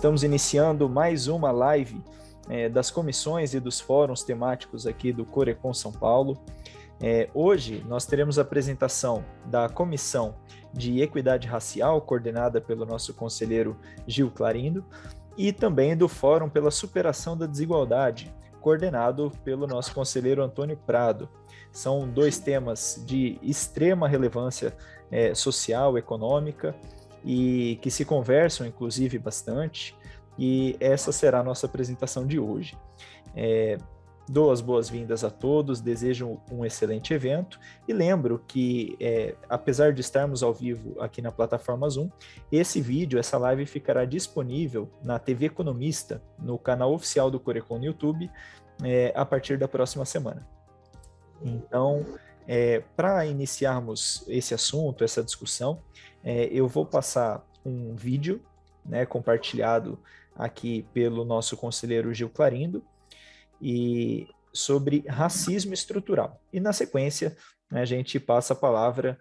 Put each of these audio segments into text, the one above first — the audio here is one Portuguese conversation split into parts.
Estamos iniciando mais uma live das comissões e dos fóruns temáticos aqui do Corecon São Paulo. Hoje nós teremos a apresentação da Comissão de Equidade Racial, coordenada pelo nosso conselheiro Gil Clarindo, e também do Fórum pela Superação da Desigualdade, coordenado pelo nosso conselheiro Antônio Prado. São dois temas de extrema relevância social, econômica, e que se conversam, inclusive, bastante, e essa será a nossa apresentação de hoje. Dou as boas-vindas a todos, desejo um excelente evento e lembro que, apesar de estarmos ao vivo aqui na plataforma Zoom, esse vídeo, essa live ficará disponível na TV Economista, no canal oficial do Corecon no YouTube, a partir da próxima semana. Então, para iniciarmos esse assunto, essa discussão, eu vou passar um vídeo, compartilhado aqui pelo nosso conselheiro Gil Clarindo, e sobre racismo estrutural. E na sequência, a gente passa a palavra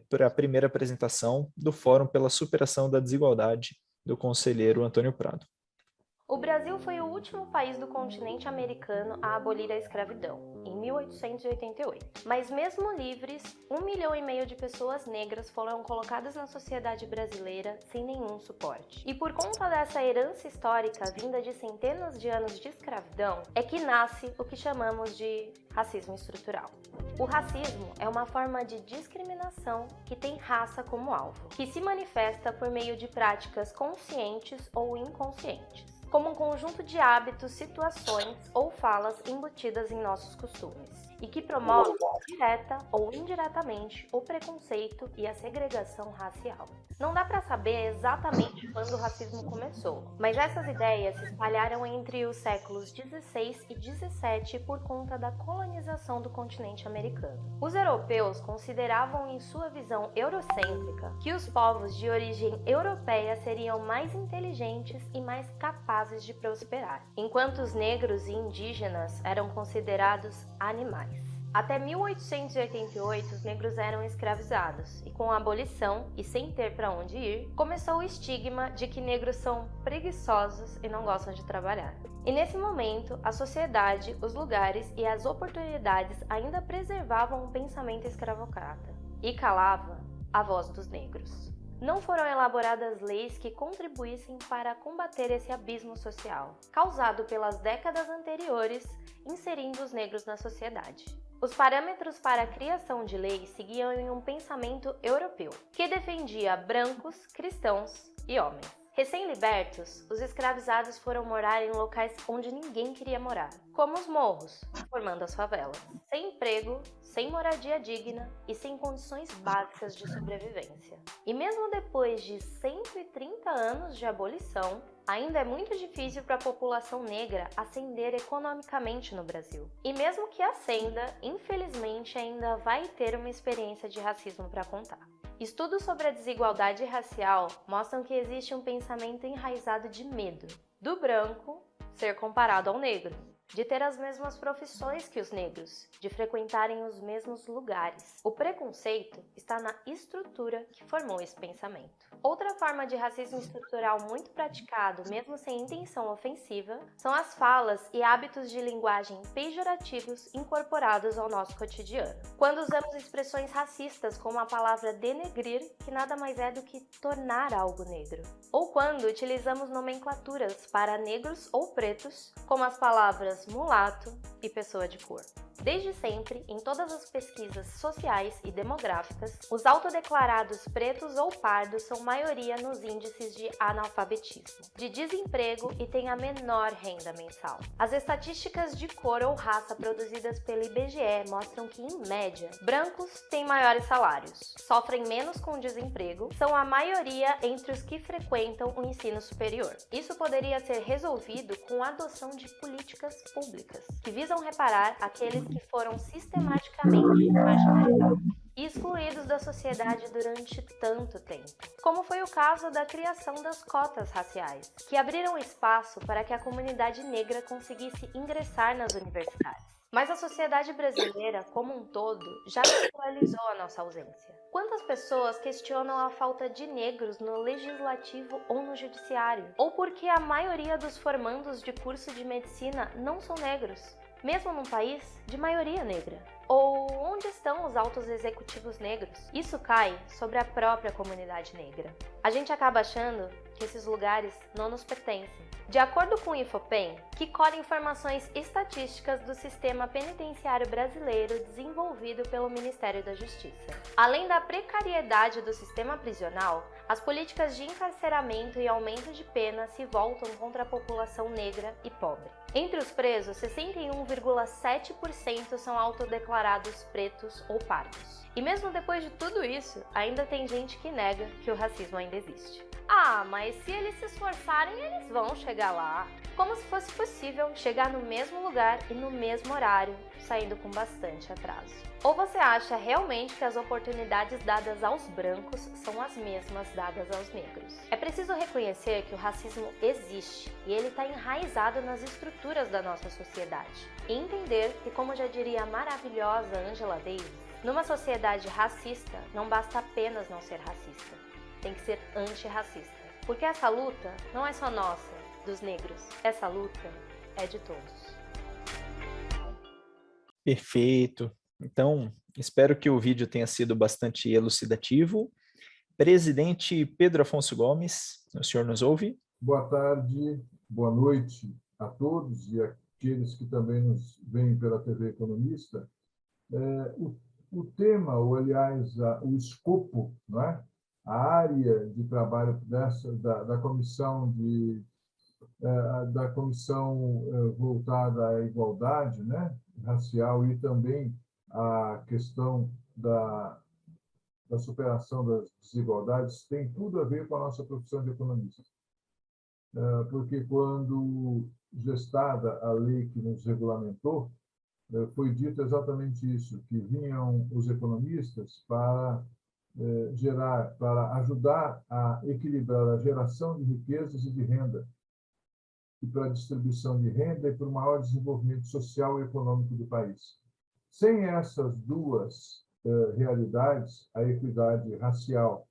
para a primeira apresentação do Fórum pela Superação da Desigualdade, do conselheiro Antônio Prado. O Brasil foi o último país do continente americano a abolir a escravidão, em 1888. Mas mesmo livres, 1,5 milhão de pessoas negras foram colocadas na sociedade brasileira sem nenhum suporte. E por conta dessa herança histórica vinda de centenas de anos de escravidão, é que nasce o que chamamos de racismo estrutural. O racismo é uma forma de discriminação que tem raça como alvo, que se manifesta por meio de práticas conscientes ou inconscientes, como um conjunto de hábitos, situações ou falas embutidas em nossos costumes, e que promove, direta ou indiretamente, o preconceito e a segregação racial. Não dá para saber exatamente quando o racismo começou, mas essas ideias se espalharam entre os séculos XVI e XVII por conta da colonização do continente americano. Os europeus consideravam, em sua visão eurocêntrica, que os povos de origem europeia seriam mais inteligentes e mais capazes de prosperar, enquanto os negros e indígenas eram considerados animais. Até 1888, os negros eram escravizados, e com a abolição, e sem ter para onde ir, começou o estigma de que negros são preguiçosos e não gostam de trabalhar. E nesse momento, a sociedade, os lugares e as oportunidades ainda preservavam um pensamento escravocrata, e calava a voz dos negros. Não foram elaboradas leis que contribuíssem para combater esse abismo social, causado pelas décadas anteriores, inserindo os negros na sociedade. Os parâmetros para a criação de leis seguiam em um pensamento europeu, que defendia brancos, cristãos e homens. Recém-libertos, os escravizados foram morar em locais onde ninguém queria morar, como os morros, formando as favelas, sem emprego, sem moradia digna e sem condições básicas de sobrevivência. E mesmo depois de 130 anos de abolição, ainda é muito difícil para a população negra ascender economicamente no Brasil. E mesmo que ascenda, infelizmente ainda vai ter uma experiência de racismo para contar. Estudos sobre a desigualdade racial mostram que existe um pensamento enraizado de medo do branco ser comparado ao negro, de ter as mesmas profissões que os negros, de frequentarem os mesmos lugares. O preconceito está na estrutura que formou esse pensamento. Outra forma de racismo estrutural muito praticado, mesmo sem intenção ofensiva, são as falas e hábitos de linguagem pejorativos incorporados ao nosso cotidiano. Quando usamos expressões racistas como a palavra denegrir, que nada mais é do que tornar algo negro. Ou quando utilizamos nomenclaturas para negros ou pretos, como as palavras mulato e pessoa de cor. Desde sempre, em todas as pesquisas sociais e demográficas, os autodeclarados pretos ou pardos são maioria nos índices de analfabetismo, de desemprego e têm a menor renda mensal. As estatísticas de cor ou raça produzidas pelo IBGE mostram que, em média, brancos têm maiores salários, sofrem menos com desemprego, são a maioria entre os que frequentam o ensino superior. Isso poderia ser resolvido com a adoção de políticas públicas, que visam reparar aqueles que foram sistematicamente marginalizados. e excluídos da sociedade durante tanto tempo, como foi o caso da criação das cotas raciais, que abriram espaço para que a comunidade negra conseguisse ingressar nas universidades. Mas a sociedade brasileira, como um todo, já naturalizou a nossa ausência. Quantas pessoas questionam a falta de negros no legislativo ou no judiciário? Ou porque a maioria dos formandos de curso de medicina não são negros, mesmo num país de maioria negra? Ou onde estão os altos executivos negros? Isso cai sobre a própria comunidade negra. A gente acaba achando que esses lugares não nos pertencem. De acordo com o Infopem, que colhe informações estatísticas do sistema penitenciário brasileiro desenvolvido pelo Ministério da Justiça. Além da precariedade do sistema prisional, as políticas de encarceramento e aumento de pena se voltam contra a população negra e pobre. Entre os presos, 61,7% são autodeclarados pretos ou pardos. E mesmo depois de tudo isso, ainda tem gente que nega que o racismo ainda existe. Ah, mas se eles se esforçarem, eles vão chegar lá. Como se fosse possível chegar no mesmo lugar e no mesmo horário, saindo com bastante atraso. Ou você acha realmente que as oportunidades dadas aos brancos são as mesmas dadas aos negros? É preciso reconhecer que o racismo existe e ele está enraizado nas estruturas da nossa sociedade. E entender que, como já diria a maravilhosa Angela Davis, numa sociedade racista, não basta apenas não ser racista, tem que ser antirracista. Porque essa luta não é só nossa, dos negros. Essa luta é de todos. Perfeito. Então, espero que o vídeo tenha sido bastante elucidativo. Presidente Pedro Afonso Gomes, o senhor nos ouve? Boa tarde, boa noite a todos e aqueles que também nos veem pela TV Economista. O tema, ou aliás, o escopo, não é? A área de trabalho da comissão voltada à igualdade, né, racial, e também a questão da superação das desigualdades tem tudo a ver com a nossa profissão de economista. Porque quando gestada a lei que nos regulamentou, foi dito exatamente isso, que vinham os economistas para para ajudar a equilibrar a geração de riquezas e de renda, e para a distribuição de renda e para o maior desenvolvimento social e econômico do país. Sem essas duas realidades, a equidade racial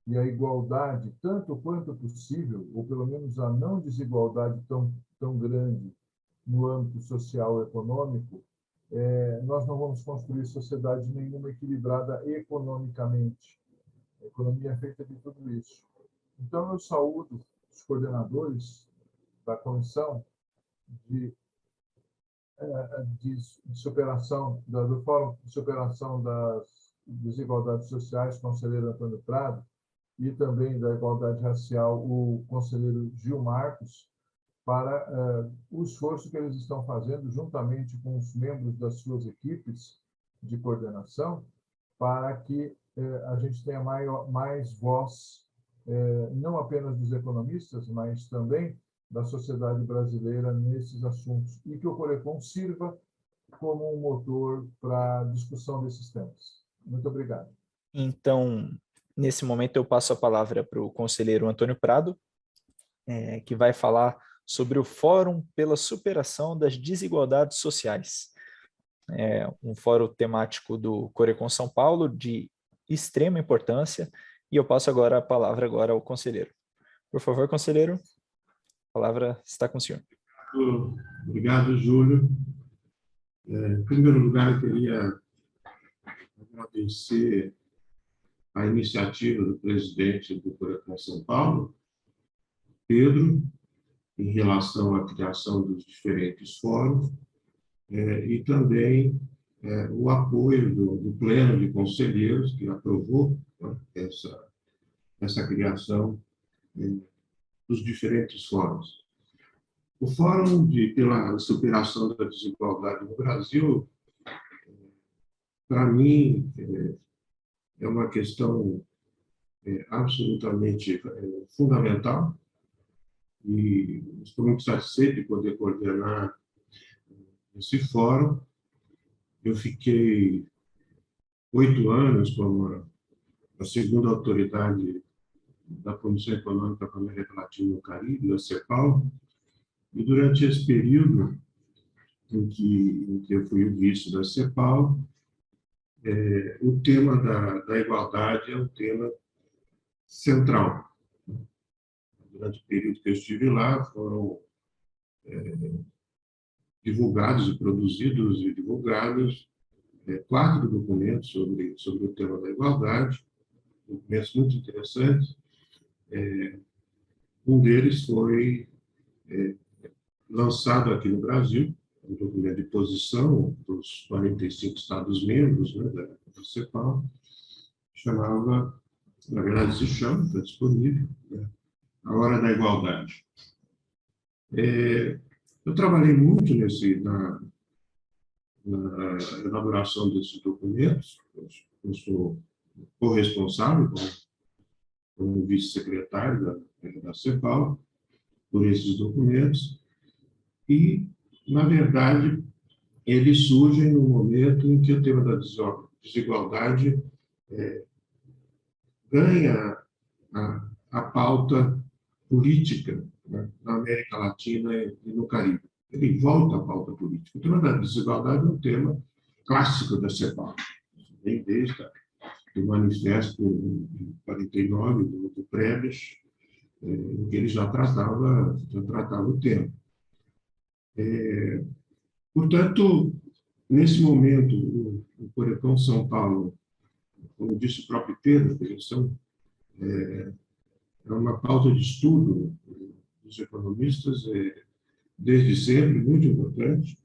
e a igualdade, tanto quanto possível, ou pelo menos a não desigualdade tão grande no âmbito social e econômico, nós não vamos construir sociedade nenhuma equilibrada economicamente. A economia é feita de tudo isso. Então, eu saúdo os coordenadores da comissão de superação, do Fórum de Superação das Desigualdades Sociais, conselheiro Antônio Prado, e também da Igualdade Racial, o conselheiro Gil Marcos, para o esforço que eles estão fazendo, juntamente com os membros das suas equipes de coordenação, para que a gente tenha mais voz, não apenas dos economistas, mas também da sociedade brasileira nesses assuntos, e que o Corecon sirva como um motor para a discussão desses temas. Muito obrigado. Então, nesse momento eu passo a palavra para o conselheiro Antônio Prado, que vai falar sobre o Fórum pela Superação das Desigualdades Sociais. É um fórum temático do Corecon São Paulo de extrema importância, e eu passo agora a palavra ao conselheiro. Por favor, conselheiro, a palavra está com o senhor. Obrigado, Júlio. Em primeiro lugar, eu queria agradecer a iniciativa do presidente do Corecon São Paulo, Pedro, em relação à criação dos diferentes fóruns, e também o apoio do Pleno de Conselheiros, que aprovou, né, essa criação dos diferentes fóruns. O Fórum pela Superação da Desigualdade no Brasil, para mim, é uma questão absolutamente fundamental, e estou muito satisfeito de poder coordenar esse fórum. Eu fiquei 8 anos como a segunda autoridade da Comissão Econômica para a América Latina e o Caribe, a CEPAL, e durante esse período em que eu fui o vice da CEPAL, o tema da igualdade é um tema central. Durante o período que eu estive lá, foram divulgados e produzidos e divulgados 4 documentos sobre o tema da igualdade, documentos muito interessantes. Um deles foi lançado aqui no Brasil, um documento de posição dos 45 Estados-membros, né, da CEPAL, chamava, na verdade se chama, está disponível, né, A Hora da Igualdade. Eu trabalhei muito na elaboração desses documentos, eu sou corresponsável como vice-secretário da CEPAL por esses documentos, e, na verdade, eles surgem no momento em que o tema da desigualdade ganha a pauta política, né, na América Latina e no Caribe. Ele volta à pauta política. O tema da desigualdade é um tema clássico da CEPAL, vem desde o manifesto de 49 do Prebles, em que ele já tratava o tema. Portanto, nesse momento, o Corecon São Paulo, como disse o próprio Pedro, é uma pauta de estudo dos economistas, desde sempre, muito importante.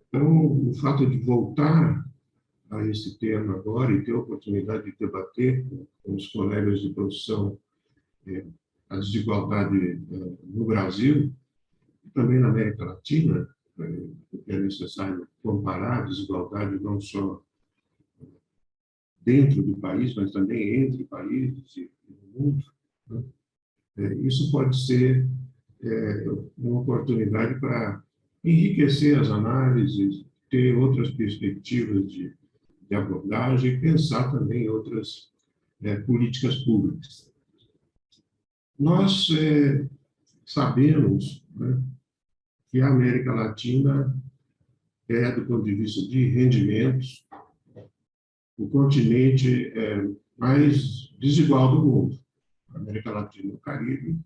Então, o fato de voltar a esse tema agora e ter a oportunidade de debater com os colegas de profissão a desigualdade no Brasil, e também na América Latina, porque é necessário comparar a desigualdade não só dentro do país, mas também entre países e no mundo, né? Isso pode ser uma oportunidade para enriquecer as análises, ter outras perspectivas de abordagem e pensar também em outras políticas públicas. Nós sabemos, né, que a América Latina do ponto de vista de rendimentos, o continente mais desigual do mundo. A América Latina e o Caribe,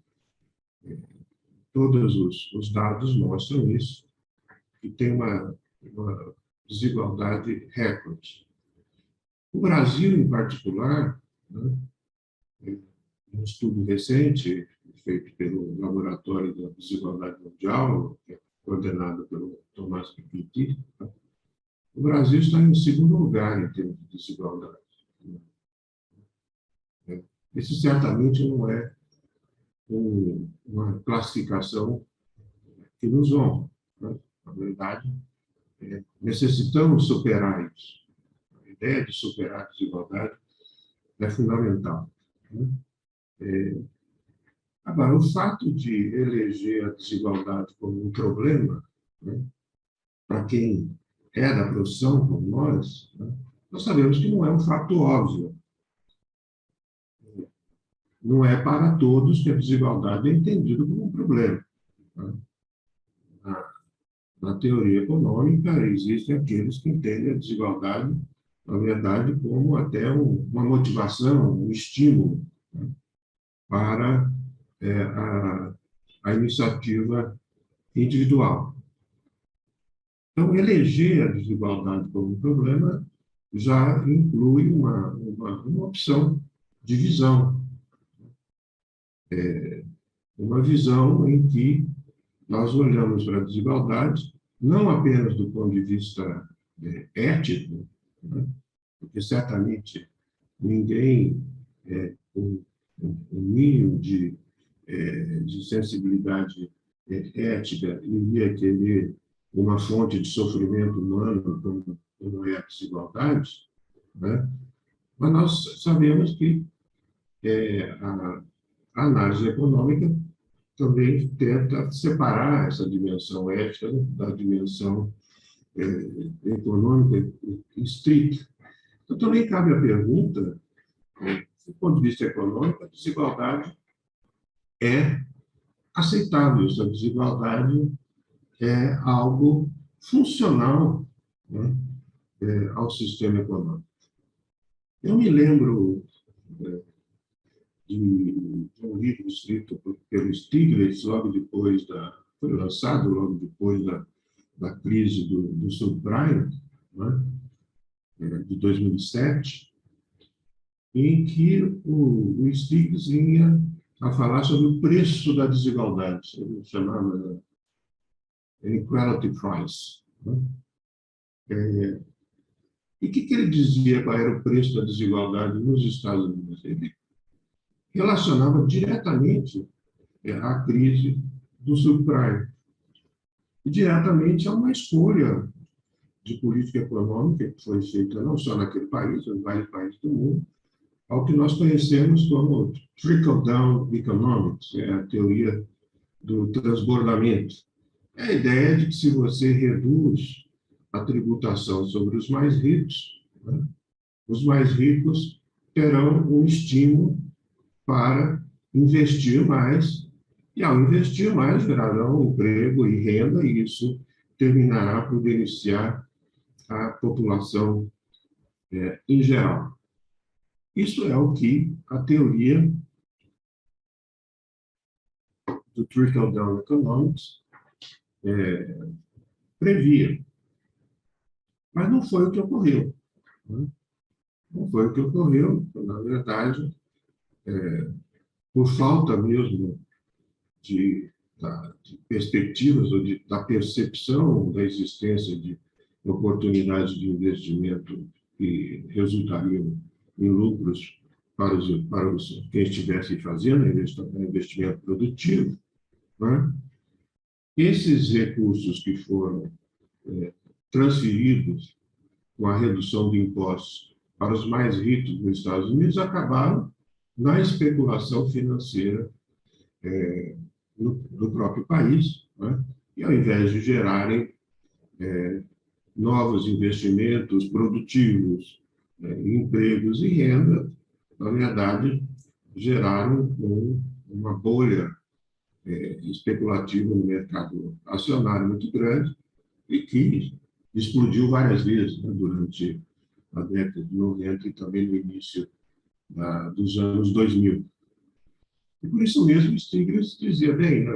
todos os dados mostram isso, que tem uma desigualdade recorde. O Brasil, em particular, né, um estudo recente feito pelo Laboratório da Desigualdade Mundial, coordenado pelo Tomás Piketty, o Brasil está em segundo lugar em termos de desigualdade. Isso certamente não é uma classificação que nos honra, né? Na verdade, necessitamos superar isso. A ideia de superar a desigualdade é fundamental, né? Agora, o fato de eleger a desigualdade como um problema, né, para quem é da profissão, como nós, né, nós sabemos que não é um fato óbvio. Não é para todos que a desigualdade é entendida como um problema, né? Na teoria econômica, existem aqueles que entendem a desigualdade, na verdade, como até uma motivação, um estímulo, né, para a iniciativa individual. Então, eleger a desigualdade como um problema já inclui uma opção de visão. Uma visão em que nós olhamos para a desigualdade não apenas do ponto de vista ético, né, porque certamente ninguém com um mínimo de sensibilidade ética iria querer uma fonte de sofrimento humano como é a desigualdade, né? Mas nós sabemos que a análise econômica também tenta separar essa dimensão ética da dimensão econômica estrita. Então, também cabe a pergunta, do ponto de vista econômico, a desigualdade é aceitável, essa desigualdade é algo funcional, né, ao sistema econômico. Eu me lembro de um livro escrito pelo Stiglitz, foi lançado logo depois da crise do subprime, né, de 2007, em que o Stiglitz vinha a falar sobre o preço da desigualdade, ele chamava Inequality Price. Né? E o que ele dizia qual era o preço da desigualdade nos Estados Unidos? Ele relacionava diretamente à crise do subprime e diretamente a uma escolha de política econômica que foi feita não só naquele país, mas em vários países do mundo, ao que nós conhecemos como trickle-down economics, a teoria do transbordamento. É a ideia de que se você reduz a tributação sobre os mais ricos, né, os mais ricos terão um estímulo para investir mais, e ao investir mais gerarão emprego e renda, e isso terminará por beneficiar a população em geral. Isso é o que a teoria do trickle-down economics previa. Mas não foi o que ocorreu. Né? Não foi o que ocorreu, na verdade, por falta mesmo de perspectivas ou da percepção da existência de oportunidades de investimento que resultariam em lucros para quem estivesse fazendo investimento produtivo, né? Esses recursos que foram transferidos com a redução de impostos para os mais ricos nos Estados Unidos acabaram na especulação financeira no próprio país, né? E ao invés de gerarem novos investimentos produtivos, empregos e renda, na verdade, geraram uma bolha especulativa no mercado acionário muito grande e que explodiu várias vezes, né, durante a década de 90 e também no início dos anos 2000. E por isso mesmo, Stiglitz dizia, bem,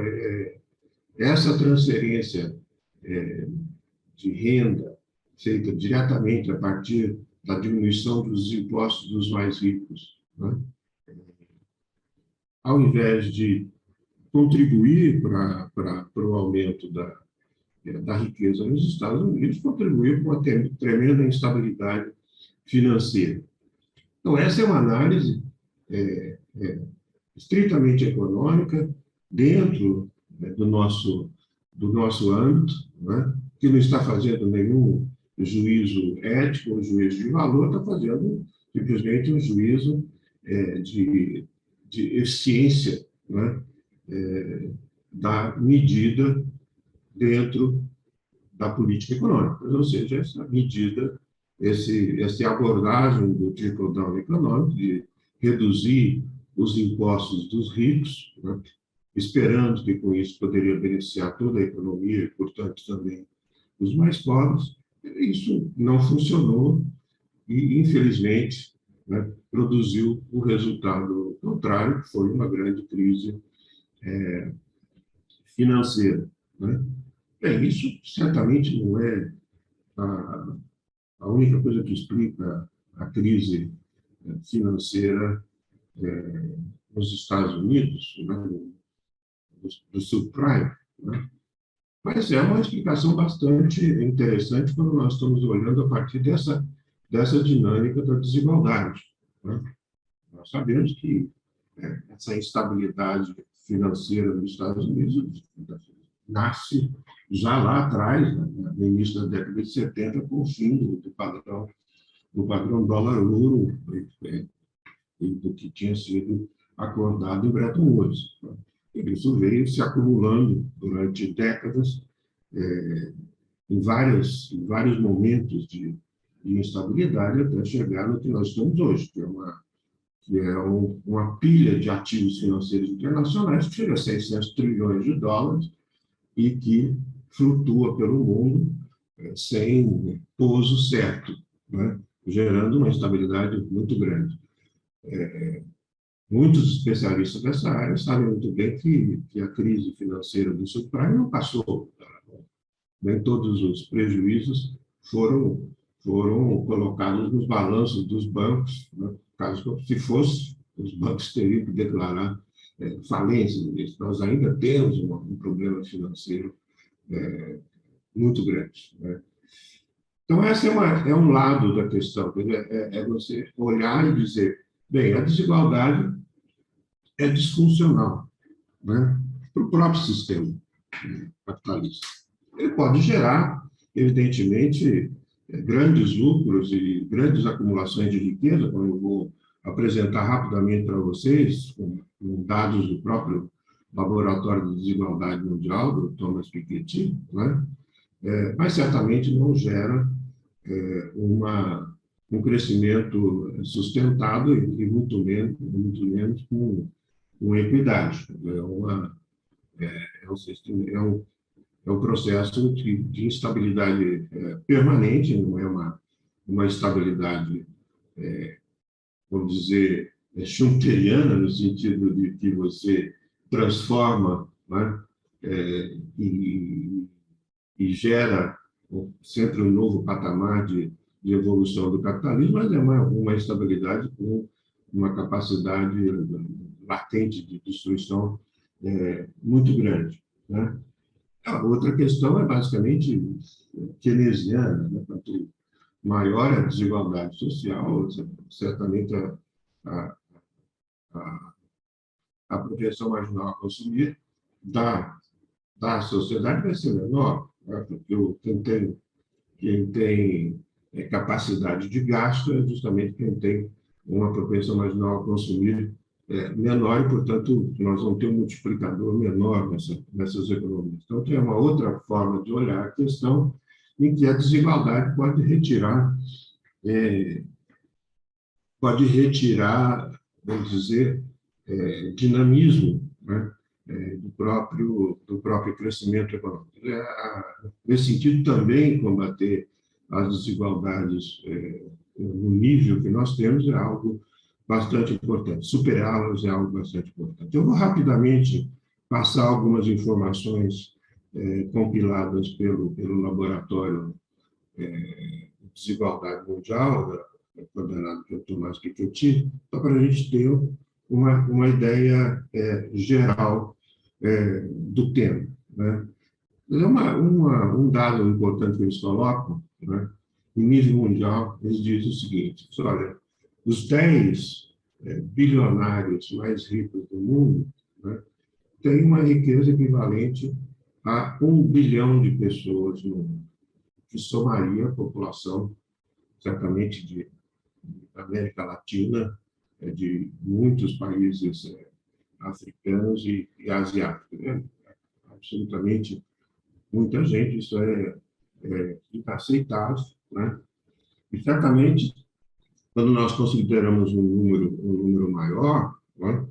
essa transferência de renda feita diretamente a partir da diminuição dos impostos dos mais ricos, né, ao invés de contribuir para o aumento da riqueza nos Estados Unidos, contribuiu para uma tremenda instabilidade financeira. Então, essa é uma análise estritamente econômica, dentro, né, do nosso âmbito, né, que não está fazendo nenhum juízo ético ou juízo de valor, está fazendo simplesmente um juízo de eficiência, né, da medida dentro da política econômica. Ou seja, essa medida, essa abordagem do trickle-down econômico, de reduzir os impostos dos ricos, né, esperando que com isso poderia beneficiar toda a economia e, portanto, também os mais pobres, isso não funcionou e, infelizmente, né, produziu o resultado contrário, que foi uma grande crise financeira. Né? Bem, isso certamente não é a única coisa que explica a crise financeira nos Estados Unidos, né, do subprime, né? Mas é uma explicação bastante interessante quando nós estamos olhando a partir dessa dinâmica da desigualdade. Né? Nós sabemos que essa instabilidade financeira nos Estados Unidos nasce já lá atrás, né, no início da década de 70, com o fim do padrão dólar-euro, do que tinha sido acordado em Bretton Woods. E isso veio se acumulando durante décadas, em vários momentos de de instabilidade até chegar no que nós estamos hoje, que é uma pilha de ativos financeiros internacionais que chega a 600 trilhões de dólares e que flutua pelo mundo sem pouso certo, né? Gerando uma instabilidade muito grande. Muitos especialistas dessa área sabem muito bem que a crise financeira do subprime não passou. Nem todos os prejuízos foram colocados nos balanços dos bancos, né? Caso, se fosse, os bancos teriam que declarar falência. Nós ainda temos um problema financeiro muito grande, né? Então, esse é um lado da questão, é você olhar e dizer, bem, a desigualdade é disfuncional, né, para o próprio sistema capitalista. Ele pode gerar, evidentemente, grandes lucros e grandes acumulações de riqueza, como eu vou apresentar rapidamente para vocês, com dados do próprio Laboratório de Desigualdade Mundial, do Thomas Piketty, né? Mas certamente não gera um crescimento sustentado e muito menos com equidade. É um processo de instabilidade permanente, não é uma estabilidade, vamos dizer, schumpeteriana, no sentido de que você transforma, né, e gera sempre um novo patamar de evolução do capitalismo, mas é uma estabilidade com uma capacidade latente de destruição muito grande, né? A outra questão é basicamente keynesiana, né? Quanto maior a desigualdade social, certamente a, a projeção marginal a consumir da sociedade vai ser menor, né? Porque quem tem capacidade de gasto é justamente quem tem uma propensão marginal a consumir menor e, portanto, nós vamos ter um multiplicador menor nessas economias. Então, tem uma outra forma de olhar a questão em que a desigualdade vamos dizer, dinamismo, né, do próprio crescimento econômico. Nesse sentido, também combater as desigualdades no nível que nós temos é algo bastante importante. Superá-las é algo bastante importante. Eu vou rapidamente passar algumas informações compiladas pelo Laboratório de Desigualdade Mundial, coordenado pelo Thomas Piketty, só para a gente ter uma ideia geral do tema, né? Um dado importante que eles colocam, né, em nível mundial, eles dizem o seguinte: olha, os 10 bilionários mais ricos do mundo, né, têm uma riqueza equivalente a 1 bilhão de pessoas no mundo, que somaria a população, certamente, da América Latina, de muitos países africanos e asiáticos, né? Absolutamente muita gente, isso é inaceitável, né? E certamente, quando nós consideramos um número maior, né,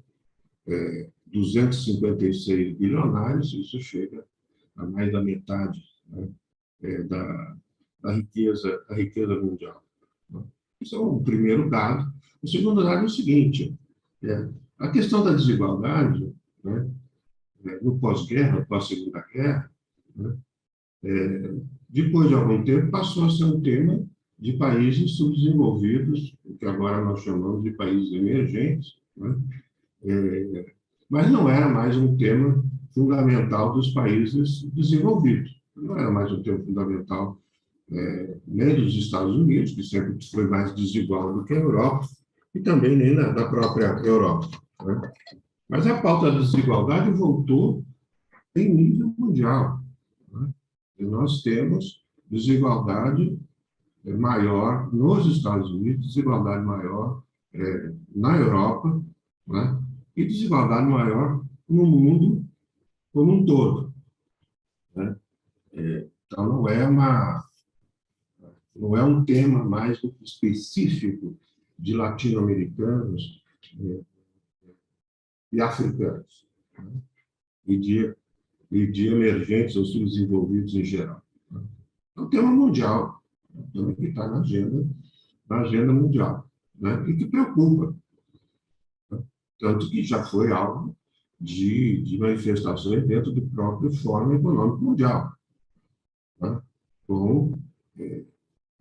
256 bilionários, isso chega a mais da metade, né, da riqueza mundial, né? Isso é um primeiro dado. O segundo dado é o seguinte: a questão da desigualdade, né, no pós-guerra, pós-segunda guerra, né, depois de algum tempo, passou a ser um tema de países subdesenvolvidos, o que agora nós chamamos de países emergentes, né? Mas não era mais um tema fundamental dos países desenvolvidos. Não era mais um tema fundamental nem dos Estados Unidos, que sempre foi mais desigual do que a Europa, e também nem da própria Europa, né? Mas a pauta da desigualdade voltou em nível mundial, né? E nós temos desigualdade maior nos Estados Unidos, desigualdade maior na Europa, né? E desigualdade maior no mundo como um todo, né? Então, não é não é um tema mais específico de latino-americanos e africanos, né? e de emergentes ou subdesenvolvidos em geral. É um tema mundial, é um tema que está na agenda mundial, né? E que preocupa, né? Tanto que já foi alvo de manifestações dentro do próprio Fórum Econômico Mundial, né? Com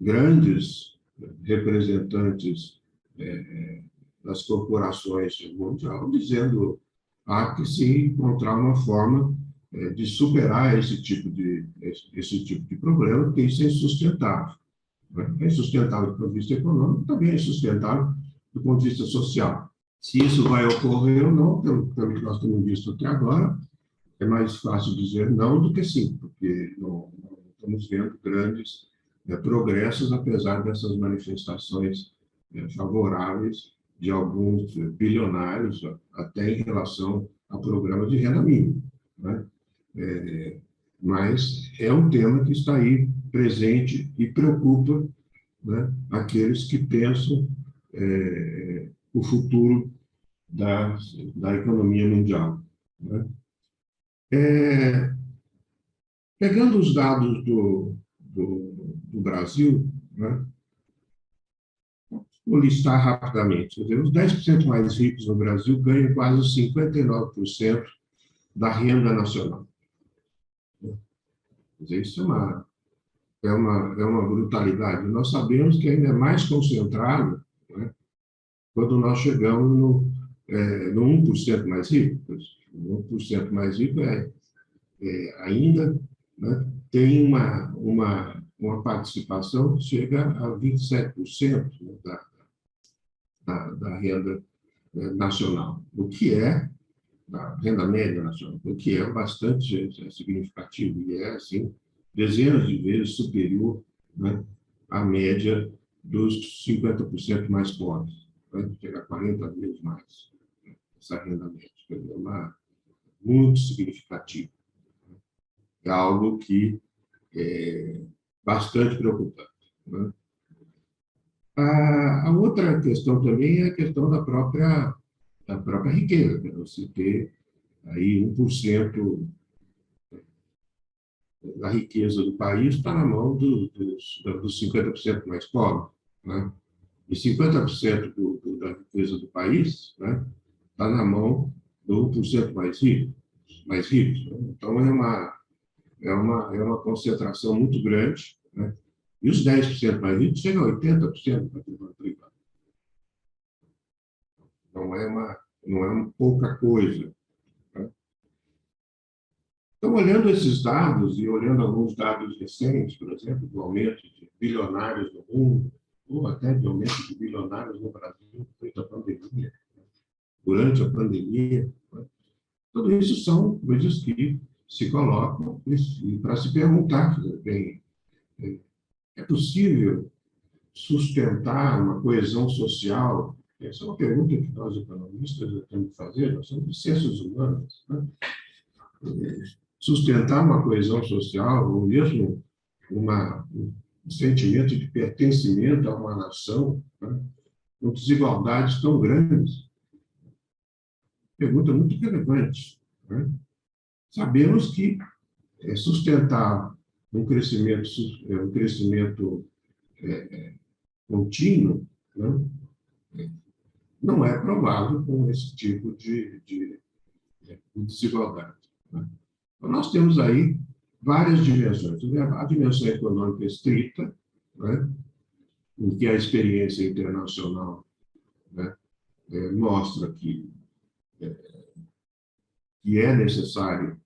grandes representantes das corporações mundiais dizendo que há que se encontrar uma forma de superar esse tipo de problema, porque isso é insustentável, né? É insustentável do ponto de vista econômico, também é insustentável do ponto de vista social. Se isso vai ocorrer ou não, pelo que nós temos visto até agora, é mais fácil dizer não do que sim, porque não estamos vendo grandes progressos, apesar dessas manifestações favoráveis de alguns bilionários, até em relação a programas de renda mínima, né? Mas é um tema que está aí presente e preocupa, né, aqueles que pensam o futuro da economia mundial, né? Pegando os dados do Brasil, né, vou listar rapidamente. Quer dizer, os 10% mais ricos no Brasil ganham quase 59% da renda nacional. Quer dizer, isso é uma brutalidade. Nós sabemos que ainda é mais concentrado, né, quando nós chegamos no 1% mais rico. O 1% mais rico ainda, né, tem uma participação que chega a 27%, né, da renda nacional, o que é da renda média nacional, o que é bastante significativo e é, assim, dezenas de vezes superior, né, à média dos 50% mais pobres, vai chegar a 40 vezes mais, né, essa renda média. É muito significativo. É algo que é bastante preocupante, né? A outra questão também é a questão da própria riqueza, né? Você ter aí 1% da riqueza do país está na mão dos 50% mais pobres, né? E 50% da riqueza do país, né, está na mão do 1% mais ricos, né? Então, é uma concentração muito grande, né? E os 10% mais ricos chegam a 80% do patrimônio privado. Não é pouca coisa, né? Então, olhando esses dados e olhando alguns dados recentes, por exemplo, do aumento de bilionários no mundo, ou até de aumento de bilionários no Brasil durante a pandemia, né? Tudo isso são coisas que se colocam para se perguntar, bem, é possível sustentar uma coesão social? Essa é uma pergunta que nós, economistas, temos que fazer, nós somos de ciências humanas, né? Sustentar uma coesão social, ou mesmo um sentimento de pertencimento a uma nação, né, com desigualdades tão grandes? Pergunta muito relevante, né? Sabemos que sustentar um crescimento contínuo, né, não é provável com esse tipo de desigualdade, né? Então, nós temos aí várias dimensões. A dimensão econômica estrita, né, em que a experiência internacional, né, mostra que é necessário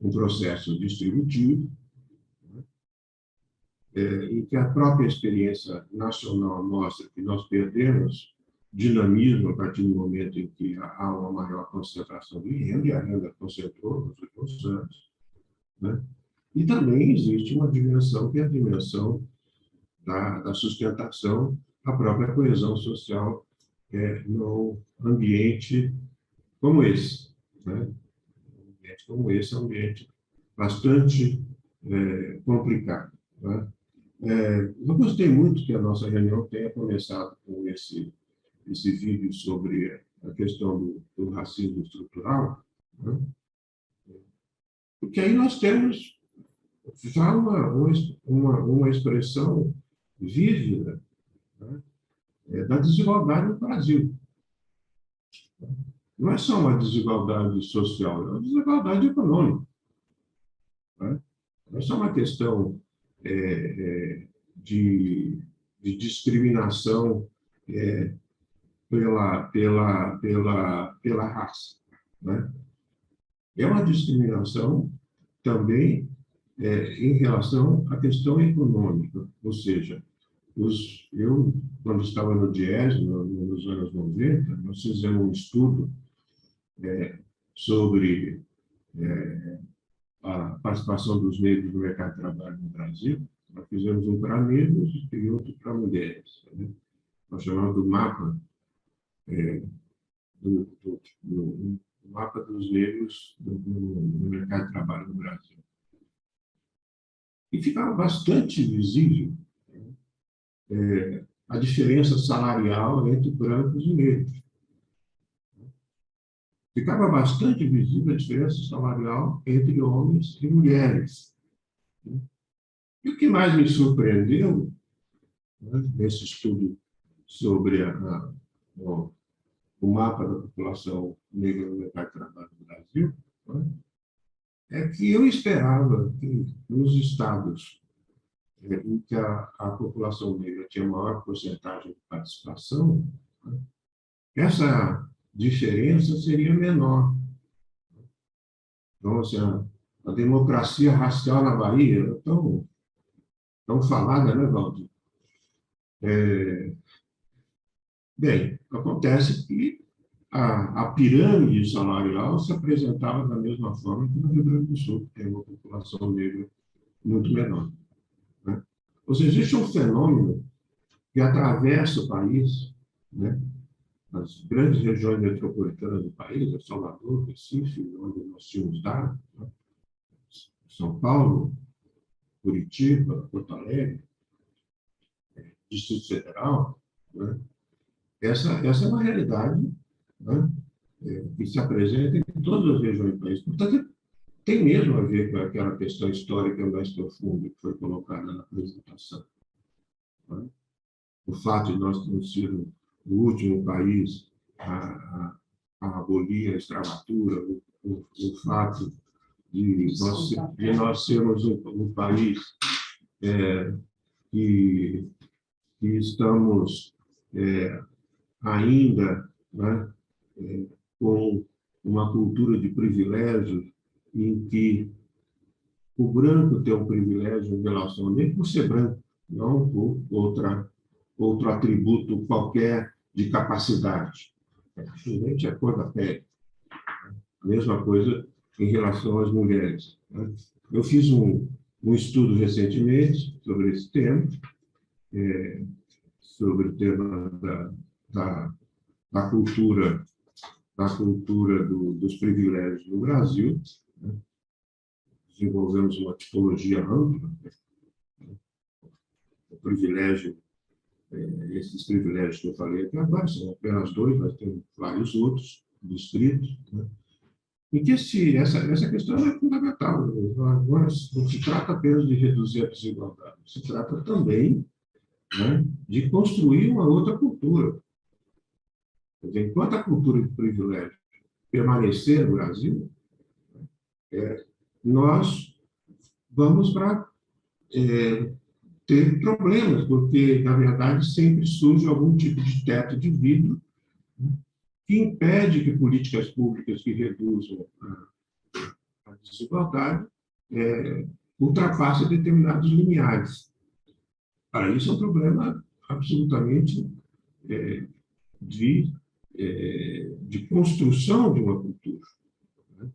um processo distributivo, né, e que a própria experiência nacional mostra que nós perdemos dinamismo a partir do momento em que há uma maior concentração de renda, e a renda concentrou nos últimos anos, né? E também existe uma dimensão que é a dimensão da sustentação, a própria coesão social no ambiente como esse, né? Um ambiente como esse é um ambiente bastante complicado, né? Eu gostei muito que a nossa reunião tenha começado com esse vídeo sobre a questão do racismo estrutural, né? Porque aí nós temos já uma expressão vívida, né, da desigualdade no Brasil. Não é só uma desigualdade social, é uma desigualdade econômica, né? Não é só uma questão de discriminação pela raça, né? É uma discriminação também em relação à questão econômica, ou seja, eu, quando estava no DIES, nos anos 90, nós fizemos um estudo sobre a participação dos negros no mercado de trabalho no Brasil. Nós fizemos um para negros e outro para mulheres, né? Nós chamamos do mapa, do mapa dos negros no mercado de trabalho no Brasil. E ficava bastante visível a diferença salarial entre brancos e negros. Ficava bastante visível a diferença salarial entre homens e mulheres. E o que mais me surpreendeu, né, nesse estudo sobre o mapa da população negra no mercado de trabalho no Brasil, né, é que eu esperava que nos estados em que a população negra tinha maior porcentagem de participação, né, essa diferença seria menor. Então, assim, a democracia racial na Bahia é tão falada, né, Valdir? Bem, acontece que a pirâmide salarial se apresentava da mesma forma que no Rio Grande do Sul, que tem uma população negra muito menor, né? Ou seja, existe um fenômeno que atravessa o país, né? As grandes regiões metropolitanas do país, Salvador, Recife, onde nós tínhamos dados, né? São Paulo, Curitiba, Porto Alegre, Distrito Federal, né? Essa é uma realidade, né, que se apresenta em todas as regiões do país. Portanto, tem mesmo a ver com aquela questão histórica mais profunda que foi colocada na apresentação, né? O fato de nós termos sido o último país a abolir a escravatura, o fato de nós sermos um país que estamos ainda, né, com uma cultura de privilégio em que o branco tem um privilégio em relação ao negro por ser branco, não por outro atributo qualquer de capacidade. Simplesmente a cor da pele. A mesma coisa em relação às mulheres, né? Eu fiz um estudo recentemente sobre esse tema, sobre o tema da cultura dos privilégios no Brasil, né? Desenvolvemos uma tipologia ampla, né? O privilégio, esses privilégios que eu falei até agora são apenas dois, mas tem vários outros distritos, né? E que essa questão é fundamental. Não se trata apenas de reduzir a desigualdade, se trata também, né, de construir uma outra cultura. Quer dizer, enquanto a cultura de privilégio permanecer no Brasil, nós vamos para ter problemas, porque, na verdade, sempre surge algum tipo de teto de vidro, né, que impede que políticas públicas que reduzam a desigualdade ultrapassem determinados limiares. Para isso, é um problema absolutamente de construção de uma cultura, né?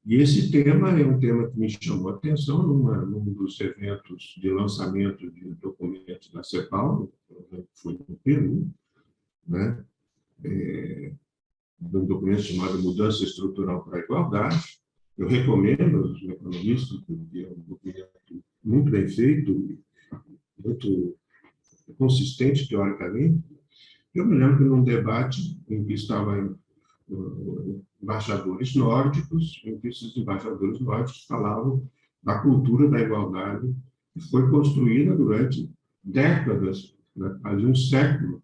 E esse tema é um tema que me chamou a atenção num dos eventos de lançamento de documentos da CEPAL, que foi no Peru, né? Um documento chamado Mudança Estrutural para a Igualdade. Eu recomendo aos economistas, porque é um documento muito bem feito muito consistente, teoricamente. Eu me lembro que num debate em que estavam embaixadores nórdicos, em que esses embaixadores nórdicos falavam da cultura da igualdade, que foi construída durante décadas, né, quase um século,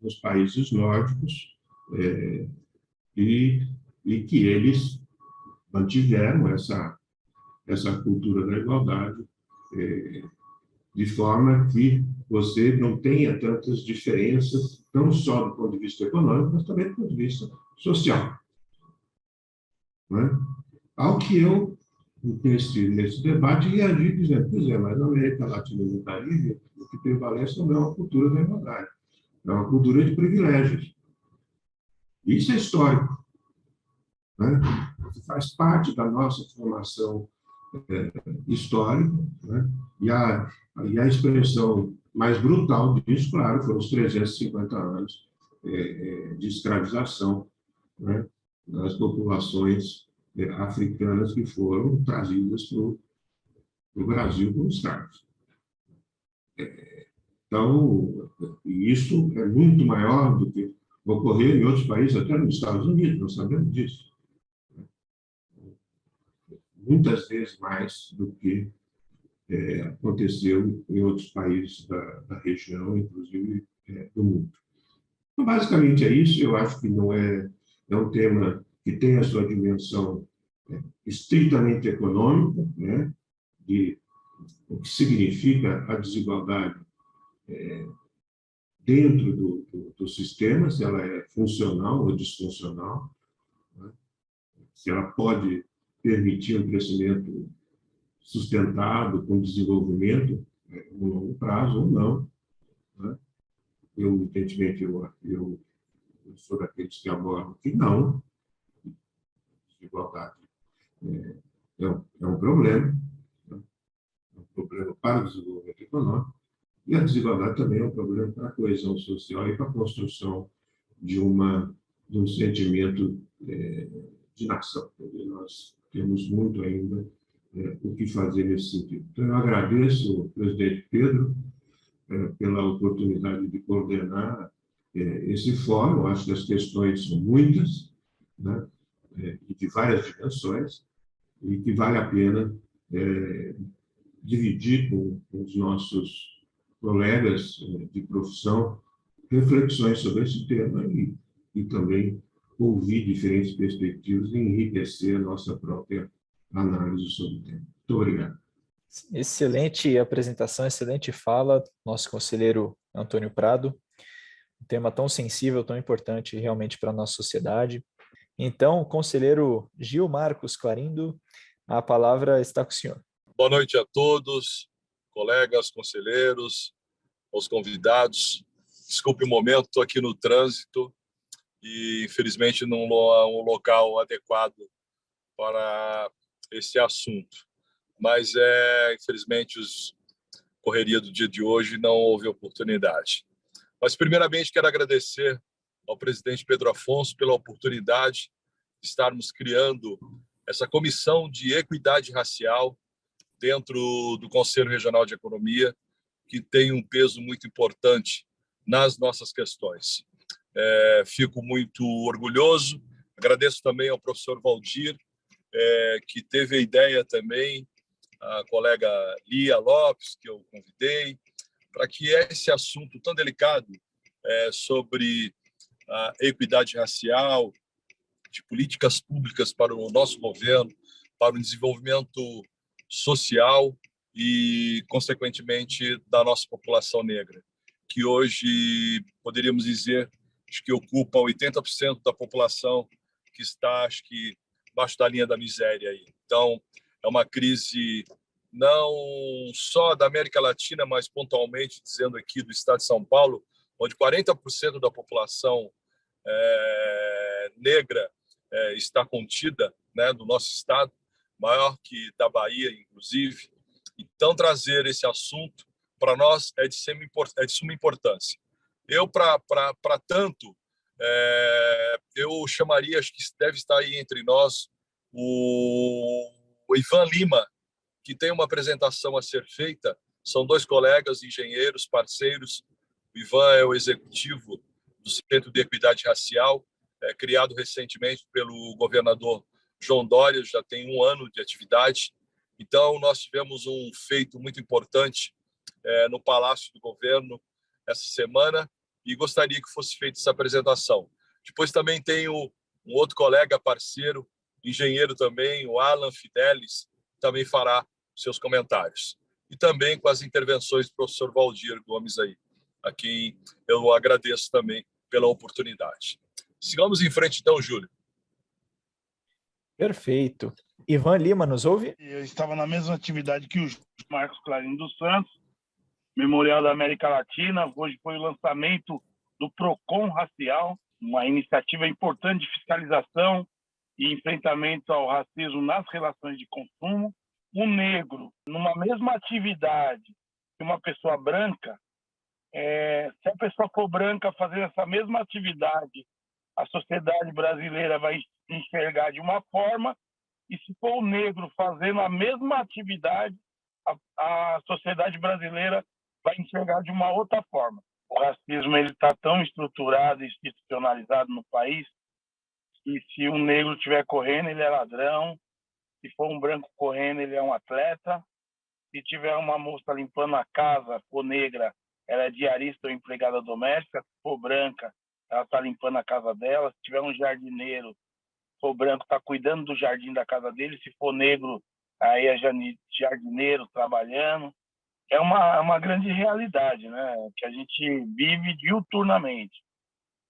nos países nórdicos, e, e que eles mantiveram essa cultura da igualdade, de forma que você não tenha tantas diferenças, não só do ponto de vista econômico, mas também do ponto de vista social. Né? Ao que eu, nesse debate, reagi dizendo, pois é, mas na América Latina e no Caribe, o que prevalece não é uma cultura da igualdade, é uma cultura de privilégios. Isso é histórico. Né? Faz parte da nossa formação histórica, né? E a expressão mais brutal disso, claro, foram os 350 anos de escravização, né, das populações africanas que foram trazidas para o Brasil como escravos. Então, isso é muito maior do que ocorreu em outros países, até nos Estados Unidos, nós sabemos disso. Muitas vezes mais do que aconteceu em outros países da região, inclusive do mundo. Então, basicamente é isso. Eu acho que não é um tema que tem a sua dimensão estritamente econômica, né, de o que significa a desigualdade dentro do sistema, se ela é funcional ou disfuncional, né, se ela pode permitir um crescimento sustentado, com desenvolvimento no longo prazo ou não. Né? Eu, evidentemente, eu sou daqueles que abordam que não. Desigualdade é um problema, né? É um problema para o desenvolvimento econômico, e a desigualdade também é um problema para a coesão social e para a construção de um sentimento de nação. Nós temos muito ainda o que fazer nesse sentido. Então, eu agradeço ao presidente Pedro pela oportunidade de coordenar esse fórum. Acho que as questões são muitas, né, e de várias dimensões, e que vale a pena dividir com os nossos colegas de profissão reflexões sobre esse tema e também ouvir diferentes perspectivas e enriquecer a nossa própria análise sobre o tema. Muito obrigado. Excelente apresentação, excelente fala, nosso conselheiro Antônio Prado. Um tema tão sensível, tão importante realmente para a nossa sociedade. Então, conselheiro Gil Marcos Clarindo, a palavra está com o senhor. Boa noite a todos, colegas, conselheiros, aos convidados. Desculpe o momento, estou aqui no trânsito e, infelizmente, não há um local adequado para esse assunto. Mas, infelizmente, a correria do dia de hoje não houve oportunidade. Mas, primeiramente, quero agradecer ao presidente Pedro Afonso pela oportunidade de estarmos criando essa comissão de equidade racial dentro do Conselho Regional de Economia, que tem um peso muito importante nas nossas questões. Fico muito orgulhoso, agradeço também ao professor Valdir, que teve a ideia também, a colega Lia Lopes, que eu convidei, para que esse assunto tão delicado sobre a equidade racial, de políticas públicas para o nosso governo, para o desenvolvimento social e, consequentemente, da nossa população negra, que hoje poderíamos dizer que ocupa 80% da população que está, acho que, abaixo da linha da miséria aí. Então, é uma crise não só da América Latina, mas pontualmente dizendo aqui do estado de São Paulo, onde 40% da população negra está contida, né, do nosso estado, maior que da Bahia, inclusive. Então, trazer esse assunto para nós é de suma importância. Eu, para tanto, eu chamaria, acho que deve estar aí entre nós, o Ivan Lima, que tem uma apresentação a ser feita São dois colegas, engenheiros, parceiros. O Ivan é o executivo do Centro de Equidade Racial, criado recentemente pelo governador João Dória, já tem 1 ano de atividade. Então, nós tivemos um feito muito importante no Palácio do Governo essa semana e gostaria que fosse feita essa apresentação. Depois também tenho um outro colega, parceiro, engenheiro também, o Alan Fidelis, também fará seus comentários. E também com as intervenções do professor Valdir Gomes aí, a quem eu agradeço também pela oportunidade. Sigamos em frente então, Júlio. Perfeito. Ivan Lima, nos ouve? Eu estava na mesma atividade que o Marcos Clarim dos Santos, Memorial da América Latina. Hoje foi o lançamento do PROCON Racial, uma iniciativa importante de fiscalização e enfrentamento ao racismo nas relações de consumo. O negro, numa mesma atividade que uma pessoa branca, se a pessoa for branca fazendo essa mesma atividade, a sociedade brasileira vai enxergar de uma forma, e se for o negro fazendo a mesma atividade, a sociedade brasileira vai enxergar de uma outra forma. O racismo está tão estruturado e institucionalizado no país que se um negro estiver correndo, ele é ladrão. Se for um branco correndo, ele é um atleta. Se tiver uma moça limpando a casa, for negra, ela é diarista ou empregada doméstica. Se for branca, ela está limpando a casa dela. Se tiver um jardineiro, for branco, está cuidando do jardim da casa dele. Se for negro, aí é jardineiro trabalhando. É uma grande realidade, né? Que a gente vive diuturnamente.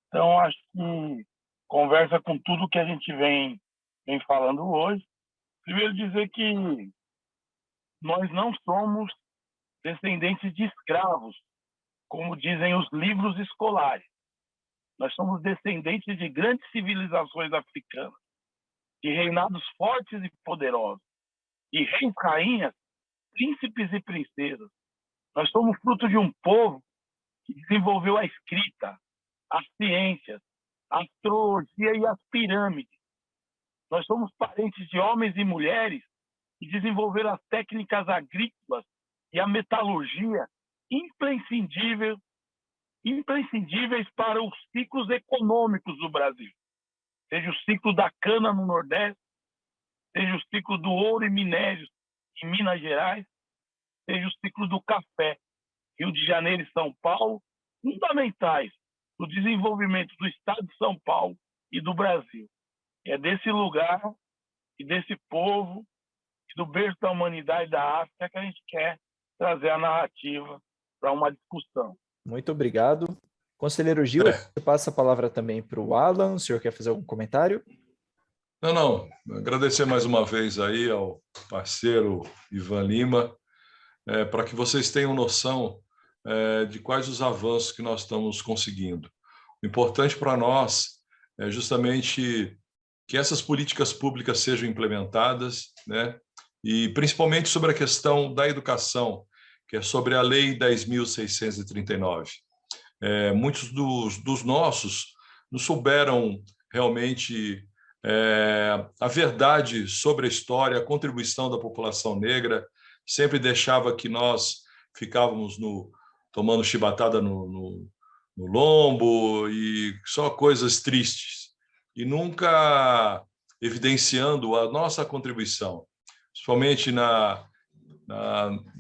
Então, acho que conversa com tudo que a gente vem falando hoje. Primeiro, dizer que nós não somos descendentes de escravos, como dizem os livros escolares. Nós somos descendentes de grandes civilizações africanas, de reinados fortes e poderosos, de reis, rainhas, príncipes e princesas. Nós somos fruto de um povo que desenvolveu a escrita, as ciências, a astrologia e as pirâmides. Nós somos parentes de homens e mulheres que desenvolveram as técnicas agrícolas e a metalurgia imprescindíveis para os ciclos econômicos do Brasil. Seja o ciclo da cana no Nordeste, seja o ciclo do ouro e minérios em Minas Gerais, seja o ciclo do café, Rio de Janeiro e São Paulo, fundamentais para o desenvolvimento do Estado de São Paulo e do Brasil. É desse lugar e desse povo, e do berço da humanidade da África, que a gente quer trazer a narrativa para uma discussão. Muito obrigado. Conselheiro Gil, eu passo a palavra também para o Alan. O senhor quer fazer algum comentário? Não. Agradecer mais uma vez aí ao parceiro Ivan Lima, para que vocês tenham noção de quais os avanços que nós estamos conseguindo. O importante para nós é justamente que essas políticas públicas sejam implementadas, né? E principalmente sobre a questão da educação, que é sobre a Lei 10.639. Muitos dos nossos não souberam realmente a verdade sobre a história, a contribuição da população negra, sempre deixava que nós ficávamos tomando chibatada no lombo e só coisas tristes, e nunca evidenciando a nossa contribuição, principalmente na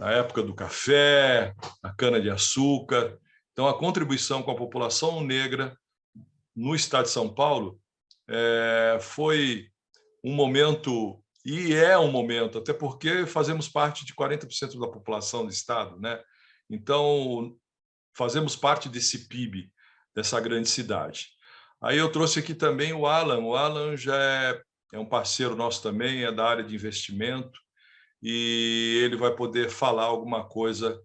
época do café, a cana-de-açúcar. Então, a contribuição com a população negra no estado de São Paulo foi um momento, e é um momento, até porque fazemos parte de 40% da população do estado, né? Então, fazemos parte desse PIB, dessa grande cidade. Aí eu trouxe aqui também o Alan. O Alan já é um parceiro nosso também, é da área de investimento, e ele vai poder falar alguma coisa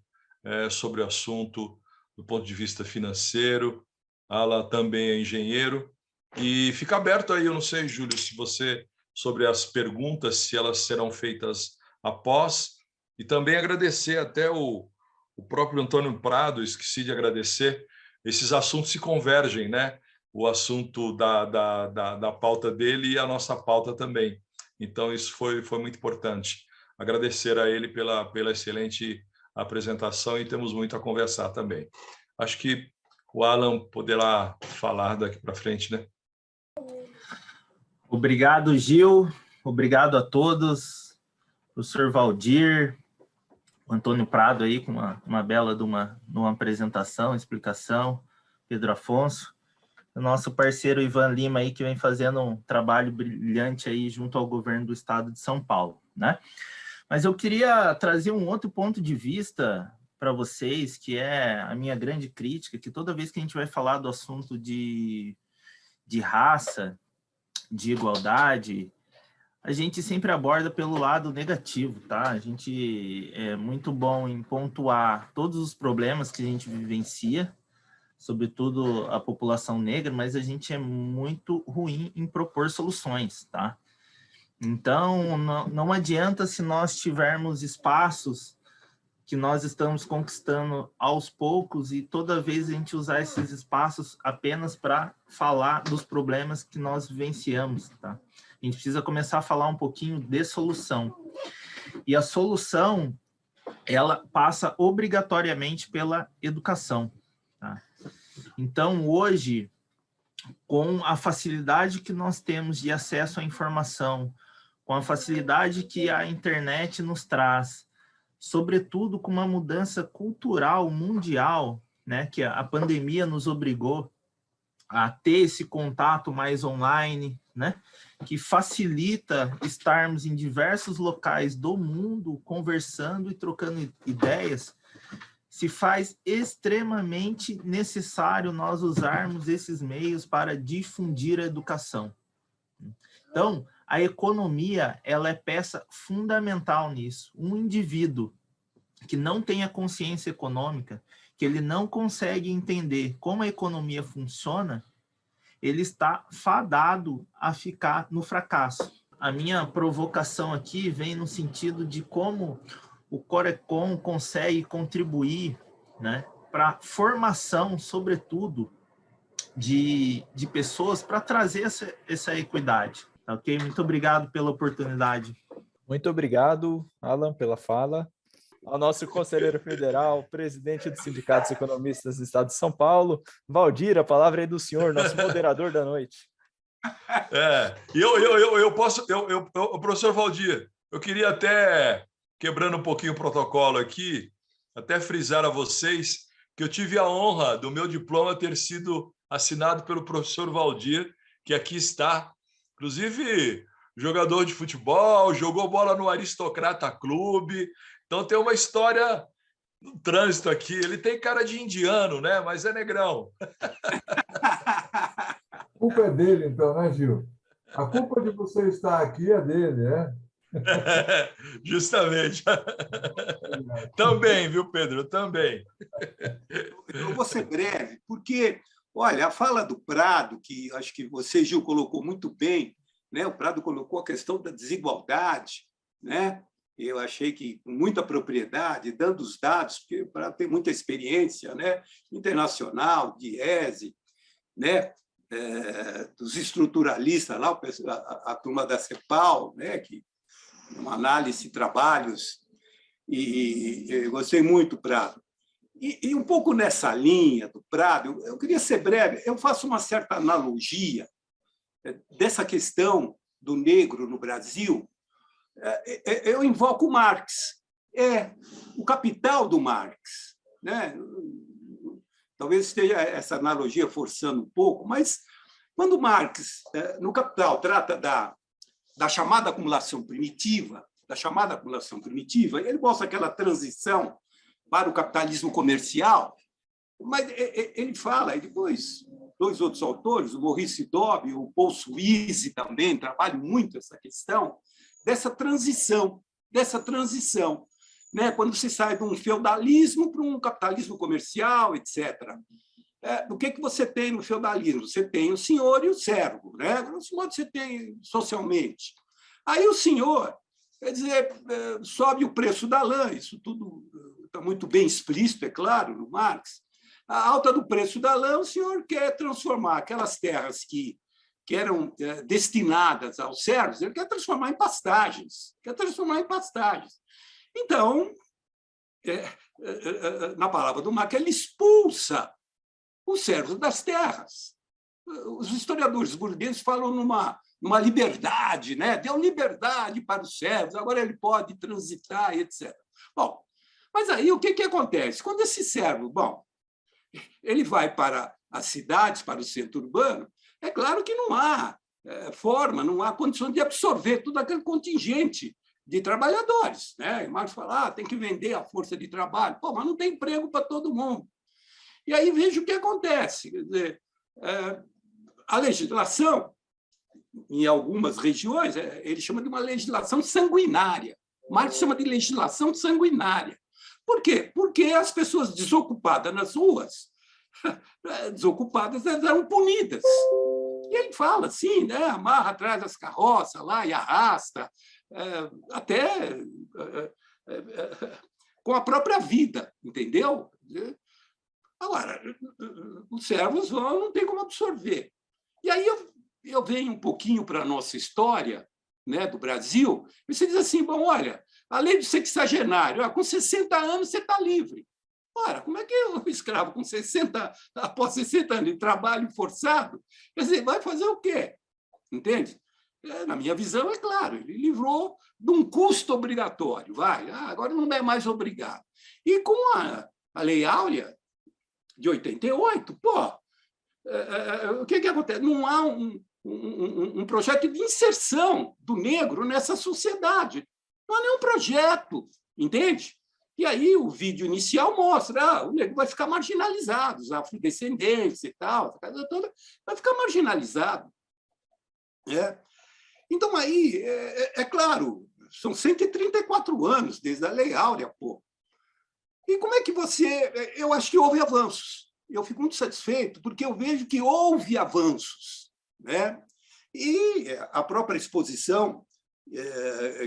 sobre o assunto do ponto de vista financeiro. Alan também é engenheiro. E fica aberto aí, eu não sei, Júlio, se você, sobre as perguntas, se elas serão feitas após, e também agradecer até o próprio Antônio Prado, esqueci de agradecer, esses assuntos se convergem, né? O assunto da pauta dele e a nossa pauta também. Então, isso foi muito importante. Agradecer a ele pela excelente a apresentação e temos muito a conversar também. Acho que o Alan poderá falar daqui para frente, né? Obrigado, Gil. Obrigado a todos. Professor Valdir, o Antônio Prado aí com uma bela de uma apresentação, explicação. Pedro Afonso. O nosso parceiro Ivan Lima aí, que vem fazendo um trabalho brilhante aí junto ao governo do estado de São Paulo, né? Mas eu queria trazer um outro ponto de vista para vocês, que é a minha grande crítica, que toda vez que a gente vai falar do assunto de raça, de igualdade, a gente sempre aborda pelo lado negativo, tá? A gente é muito bom em pontuar todos os problemas que a gente vivencia, sobretudo a população negra, mas a gente é muito ruim em propor soluções, tá? Então, não adianta se nós tivermos espaços que nós estamos conquistando aos poucos e toda vez a gente usar esses espaços apenas para falar dos problemas que nós vivenciamos, tá? A gente precisa começar a falar um pouquinho de solução. E a solução, ela passa obrigatoriamente pela educação, tá? Então, hoje, com a facilidade que nós temos de acesso à informação, com a facilidade que a internet nos traz, sobretudo com uma mudança cultural mundial, né, que a pandemia nos obrigou a ter esse contato mais online, né, que facilita estarmos em diversos locais do mundo conversando e trocando ideias, se faz extremamente necessário nós usarmos esses meios para difundir a educação. Então, a economia, ela é peça fundamental nisso. Um indivíduo que não tem a consciência econômica, que ele não consegue entender como a economia funciona, ele está fadado a ficar no fracasso. A minha provocação aqui vem no sentido de como o Corecon consegue contribuir, né, para a formação, sobretudo, de pessoas para trazer essa equidade. Tá, ok? Muito obrigado pela oportunidade. Muito obrigado, Alan, pela fala. Ao nosso conselheiro federal, presidente do Sindicato dos Economistas do Estado de São Paulo, Valdir, a palavra é do senhor, nosso moderador da noite. Professor Valdir, eu queria até, quebrando um pouquinho o protocolo aqui, até frisar a vocês que eu tive a honra do meu diploma ter sido assinado pelo professor Valdir, que aqui está, inclusive jogador de futebol, jogou bola no Aristocrata Clube, então tem uma história no trânsito aqui. Ele tem cara de indiano, né? Mas é negrão. A culpa é dele, então, né, Gil? A culpa de você estar aqui é dele, né? Justamente. Também, viu, Pedro? Também. Eu vou ser breve, porque, olha, a fala do Prado, que acho que você, Gil, colocou muito bem, né? O Prado colocou a questão da desigualdade, né? Eu achei que, com muita propriedade, dando os dados, porque o Prado tem muita experiência, né? Internacional, de ESE, né? Dos estruturalistas, lá, a turma da CEPAL, né? Que uma análise de trabalhos, e eu gostei muito, Prado. E um pouco nessa linha do Prado, eu queria ser breve, eu faço uma certa analogia dessa questão do negro no Brasil. Eu invoco Marx, o Capital do Marx, né? Talvez esteja essa analogia forçando um pouco, mas quando Marx, no Capital, trata da chamada acumulação primitiva, ele mostra aquela transição para o capitalismo comercial, mas ele fala, e depois dois outros autores, o Maurice Dobb e o Paul Suisse também trabalham muito essa questão dessa transição, né? Quando se sai de um feudalismo para um capitalismo comercial, etc. O que você tem no feudalismo? Você tem o senhor e o servo, né? Grosso modo, você tem socialmente. Aí o senhor, quer dizer, sobe o preço da lã, isso tudo está muito bem explícito, é claro, no Marx. A alta do preço da lã, o senhor quer transformar aquelas terras que eram destinadas aos servos, ele quer transformar em pastagens. Então, na palavra do Marx, ele expulsa os servos das terras. Os historiadores burgueses falam numa liberdade, né? Deu liberdade para os servos, agora ele pode transitar, etc. Bom, mas aí o que acontece? Quando esse servo, ele vai para as cidades, para o centro urbano, é claro que não há forma, não há condição de absorver todo aquele contingente de trabalhadores, né? E Marx fala, tem que vender a força de trabalho. Mas não tem emprego para todo mundo. E aí veja o que acontece. Quer dizer, a legislação, em algumas regiões, ele chama de uma legislação sanguinária. Marx chama de legislação sanguinária. Por quê? Porque as pessoas desocupadas nas ruas, desocupadas, eram punidas. E ele fala assim, né? Amarra atrás das carroças lá e arrasta, até com a própria vida, entendeu? Agora, os servos não tem como absorver. E aí eu venho um pouquinho para a nossa história, né, do Brasil, e você diz assim, olha, a lei do sexagenário, com 60 anos você está livre. Ora, como é que o escravo após 60 anos de trabalho forçado, quer dizer, vai fazer o quê? Entende? Na minha visão, é claro, ele livrou de um custo obrigatório, agora não é mais obrigado. E com a Lei Áurea de 88, o que acontece? Não há um projeto de inserção do negro nessa sociedade. Não há nenhum projeto, entende? E aí o vídeo inicial mostra o negro vai ficar marginalizado, os afrodescendentes e tal, a casa toda vai ficar marginalizado. Então, aí, é claro, são 134 anos desde a Lei Áurea. E como é que você... Eu acho que houve avanços. Eu fico muito satisfeito, porque eu vejo que houve avanços, né? E a própria exposição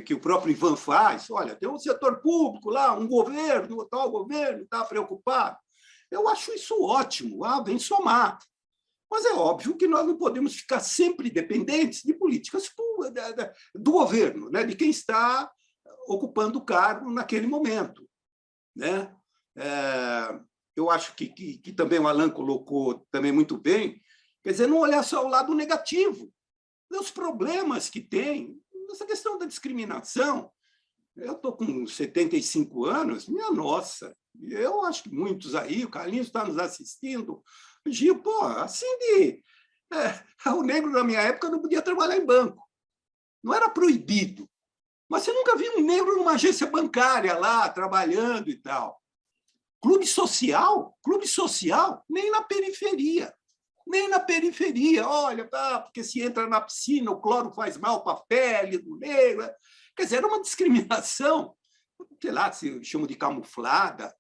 que o próprio Ivan faz, olha, tem um setor público lá, um governo, o tal governo está preocupado. Eu acho isso ótimo, vem somar. Mas é óbvio que nós não podemos ficar sempre dependentes de políticas do governo, né? De quem está ocupando o cargo naquele momento, né? Eu acho que também o Alan colocou também muito bem, quer dizer, não olhar só o lado negativo, os problemas que tem, essa questão da discriminação. Eu estou com 75 anos, minha nossa, eu acho que muitos aí, o Carlinhos está nos assistindo, Gil, assim o negro na minha época não podia trabalhar em banco, não era proibido, mas você nunca viu um negro numa agência bancária lá, trabalhando e tal. Clube social, nem na periferia. Olha, porque se entra na piscina, o cloro faz mal para a pele do negro. Quer dizer, era uma discriminação, sei lá, se chama de camuflada.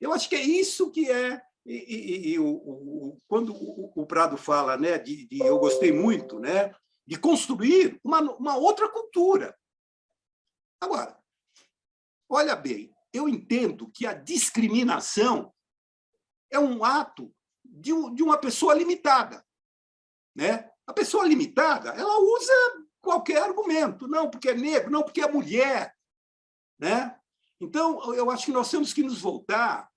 Eu acho que é isso que é. Quando o Prado fala, né, eu gostei muito, né, de construir uma outra cultura. Agora, olha bem, eu entendo que a discriminação é um ato de uma pessoa limitada, né? A pessoa limitada, ela usa qualquer argumento, não porque é negro, não porque é mulher, né? Então, eu acho que nós temos que nos voltar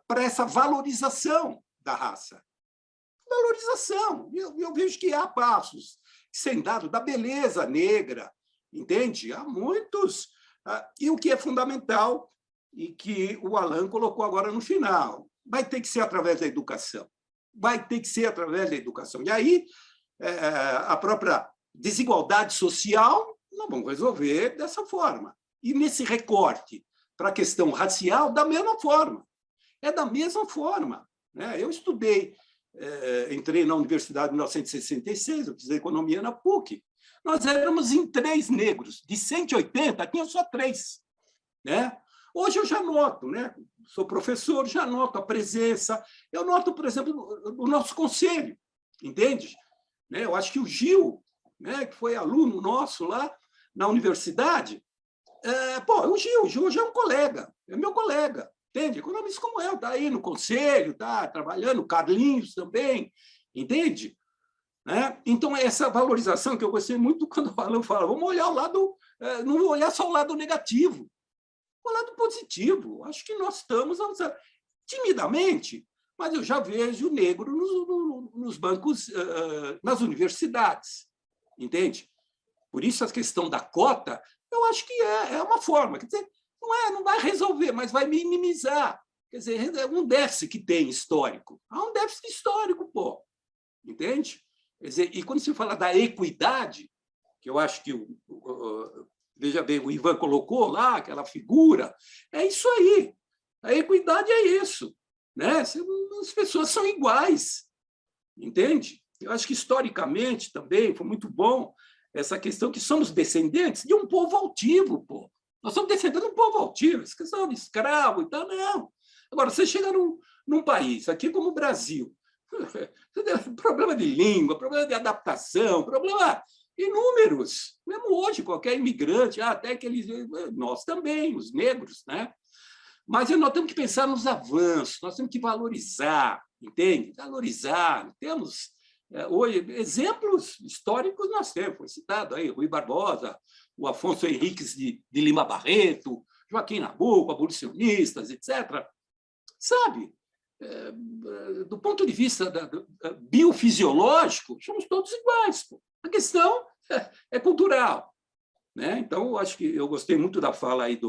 para essa valorização da raça. Valorização. Eu vejo que há passos sendo dados da beleza negra, entende? Há muitos. E o que é fundamental, e que o Alan colocou agora no final, vai ter que ser através da educação. E aí, a própria desigualdade social, nós vamos resolver dessa forma. E nesse recorte para a questão racial, da mesma forma. É da mesma forma, né? Eu estudei, entrei na universidade em 1966, eu fiz economia na PUC. Nós éramos em 3 negros, de 180, tinha só 3, né? Hoje eu já noto, né? Sou professor, já noto a presença. Eu noto, por exemplo, o nosso conselho, entende? Eu acho que o Gil, né, que foi aluno nosso lá na universidade, o Gil hoje é um colega, é meu colega, entende? Economista como eu, está aí no conselho, está trabalhando, o Carlinhos também, entende? Então, essa valorização que eu gostei muito quando o Alan fala, vamos olhar o lado, não olhar só o lado negativo, o lado positivo. Acho que nós estamos timidamente, mas eu já vejo negro nos bancos, nas universidades, entende? Por isso, a questão da cota, eu acho que é uma forma. Quer dizer, não vai resolver, mas vai minimizar. Quer dizer, é um déficit que tem histórico. Há um déficit histórico, pô. Entende? Quer dizer, e quando se fala da equidade, que eu acho que, veja bem, o Ivan colocou lá, aquela figura, é isso aí. A equidade é isso. Né? As pessoas são iguais. Entende? Eu acho que, historicamente, também foi muito bom essa questão que somos descendentes de um povo altivo, pô. Nós somos descendentes de um povo altivo, essa questão de escravo e tal, não. Agora, você chega num país, aqui como o Brasil, problema de língua, problema de adaptação, problema inúmeros. Mesmo hoje, qualquer imigrante, até que nós também, os negros, né? Mas nós temos que pensar nos avanços, nós temos que valorizar, entende? Valorizar. Temos hoje exemplos históricos, nós temos, foi citado aí, Rui Barbosa, o Afonso Henriques de Lima Barreto, Joaquim Nabuco, abolicionistas, etc. Sabe? Do ponto de vista biofisiológico, somos todos iguais. Pô. A questão é cultural. Né? Então, eu acho que eu gostei muito da fala aí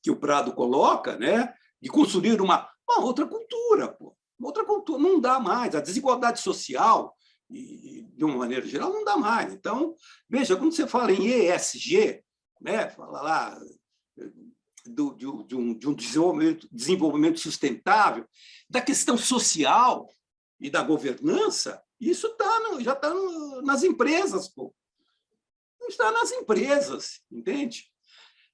que o Prado coloca, né? De construir uma outra cultura. Pô. Uma outra cultura. Não dá mais. A desigualdade social, de uma maneira geral, não dá mais. Então, veja, quando você fala em ESG, né? Fala lá de um desenvolvimento sustentável, da questão social e da governança, isso já está nas empresas, pô. Está nas empresas, entende?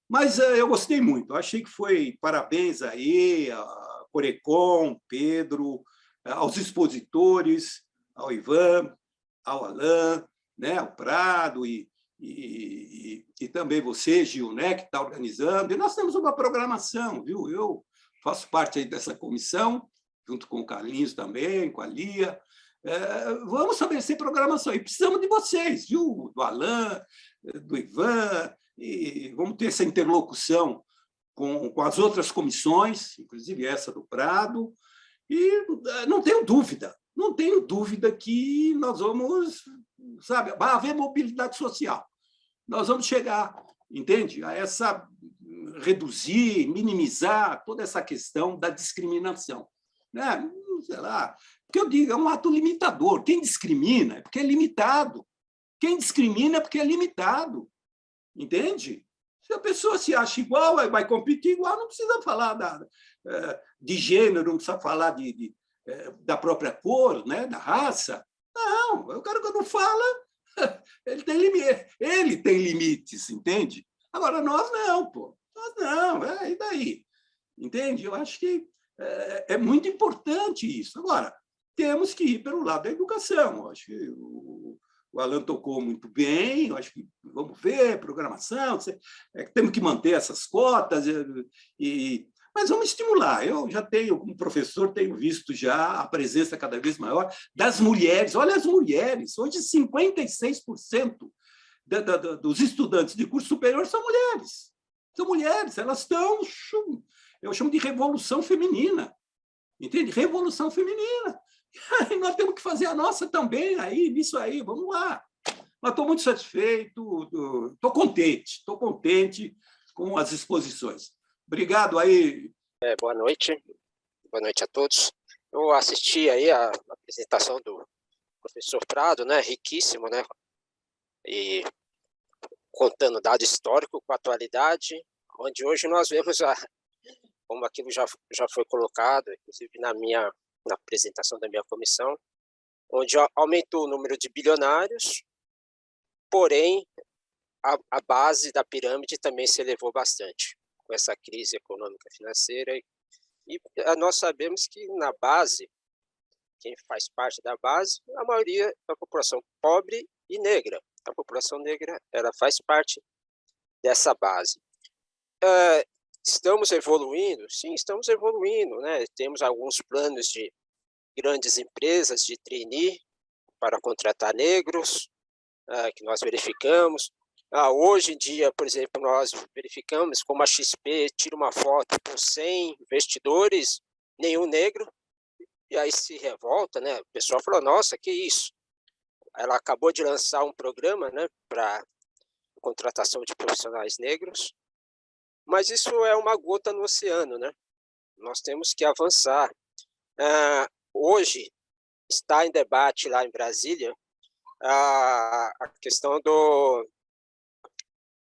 Mas eu gostei muito, achei que foi parabéns aí a Corecon, Pedro, aos expositores, ao Ivan, ao Alain, né, ao Prado e também você, Gil, né, que está organizando. E nós temos uma programação, viu? Eu faço parte aí dessa comissão, junto com o Carlinhos também, com a Lia. Vamos estabelecer programação. E precisamos de vocês, viu? Do Alain, do Ivan, e vamos ter essa interlocução com as outras comissões, inclusive essa do Prado. E não tenho dúvida que nós vamos, sabe, vai haver mobilidade social. Nós vamos chegar, entende, a reduzir, minimizar toda essa questão da discriminação. Né? Sei lá, porque eu digo, é um ato limitador. Quem discrimina é porque é limitado. Quem discrimina é porque é limitado. Entende? Se a pessoa se acha igual, vai competir igual, não precisa falar de gênero, não precisa falar da própria cor, né? Da raça. Não, o cara quando fala, ele tem limites, entende? Agora, nós não, pô. Nós não, e daí? Entende? Eu acho que é muito importante isso. Agora, temos que ir pelo lado da educação. Eu acho que o Alain tocou muito bem, eu acho que vamos ver, programação, temos que manter essas cotas, mas vamos estimular. Eu já tenho, como professor, tenho visto já a presença cada vez maior das mulheres. Olha as mulheres, hoje 56% dos estudantes de curso superior são mulheres. São mulheres, elas estão, eu chamo de revolução feminina, entende? Revolução feminina. E nós temos que fazer a nossa também aí, nisso aí, vamos lá. Mas estou muito satisfeito, estou contente com as exposições. Obrigado aí. Boa noite a todos. Eu assisti aí a apresentação do professor Prado, né, riquíssimo, né, e contando dado histórico com a atualidade, onde hoje nós vemos, como aquilo já foi colocado, inclusive na apresentação da minha comissão, onde aumentou o número de bilionários, porém, a base da pirâmide também se elevou bastante, com essa crise econômica financeira. E nós sabemos que na base, quem faz parte da base, a maioria é a população pobre e negra. A população negra, ela faz parte dessa base. Estamos evoluindo? Sim, estamos evoluindo, né? Temos alguns planos de grandes empresas de trainee para contratar negros, que nós verificamos. Hoje em dia, por exemplo, nós verificamos como a XP tira uma foto com 100 investidores, nenhum negro, e aí se revolta, né? O pessoal falou, nossa, que isso? Ela acabou de lançar um programa, né, para contratação de profissionais negros, mas isso é uma gota no oceano, né? Nós temos que avançar. Hoje está em debate lá em Brasília a questão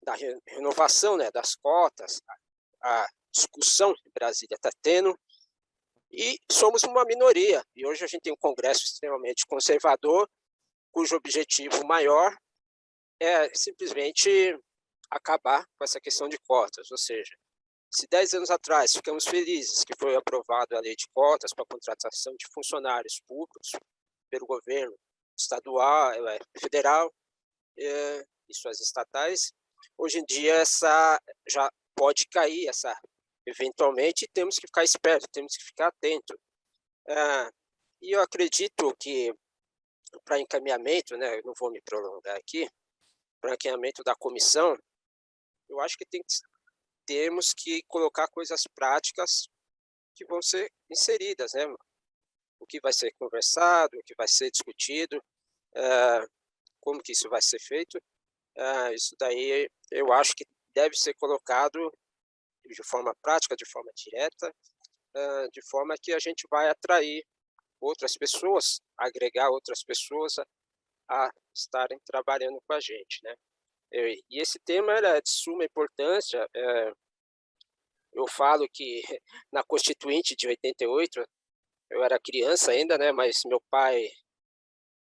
da renovação, né, das cotas, a discussão em Brasília está tendo, e somos uma minoria, e hoje a gente tem um Congresso extremamente conservador, cujo objetivo maior é simplesmente acabar com essa questão de cotas, ou seja, se 10 anos atrás ficamos felizes que foi aprovada a lei de cotas para a contratação de funcionários públicos pelo governo estadual, federal e suas estatais, hoje em dia essa já pode cair, eventualmente, temos que ficar esperto, temos que ficar atento. E eu acredito que para encaminhamento, né, eu não vou me prolongar aqui, para encaminhamento da comissão, eu acho que temos que colocar coisas práticas que vão ser inseridas, né? O que vai ser conversado, o que vai ser discutido, como que isso vai ser feito. Isso daí eu acho que deve ser colocado de forma prática, de forma direta, de forma que a gente vai atrair outras pessoas, agregar outras pessoas a estarem trabalhando com a gente, né? E esse tema é de suma importância. Eu falo que na Constituinte de 88, eu era criança ainda, né? Mas meu pai,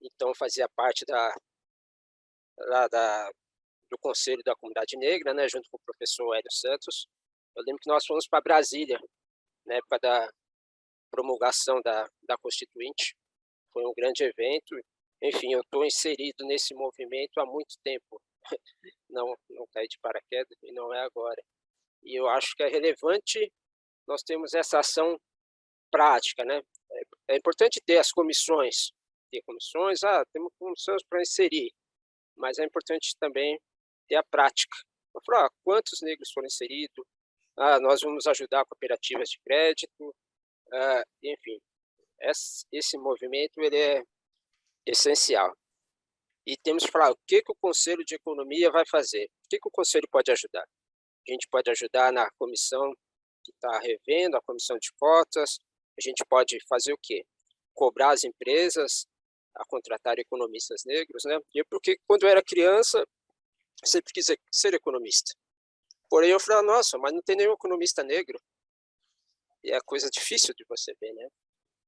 então, fazia parte do Conselho da Comunidade Negra, né? Junto com o professor Hélio Santos. Eu lembro que nós fomos para Brasília, na época da promulgação da Constituinte. Foi um grande evento. Enfim, eu estou inserido nesse movimento há muito tempo. Não caí de paraquedas e não é agora. E eu acho que é relevante nós temos essa ação prática, né? É importante ter as comissões. Ter comissões, temos comissões para inserir, mas é importante também ter a prática. Eu falo, quantos negros foram inseridos? Nós vamos ajudar cooperativas de crédito, enfim. Esse movimento ele é essencial. E temos que falar o que o Conselho de Economia vai fazer, o que o Conselho pode ajudar. A gente pode ajudar na comissão que está revendo, a comissão de cotas, a gente pode fazer o quê? Cobrar as empresas a contratar economistas negros, né? E porque quando eu era criança, eu sempre quis ser economista. Porém, eu falei, nossa, mas não tem nenhum economista negro. E é coisa difícil de você ver, né?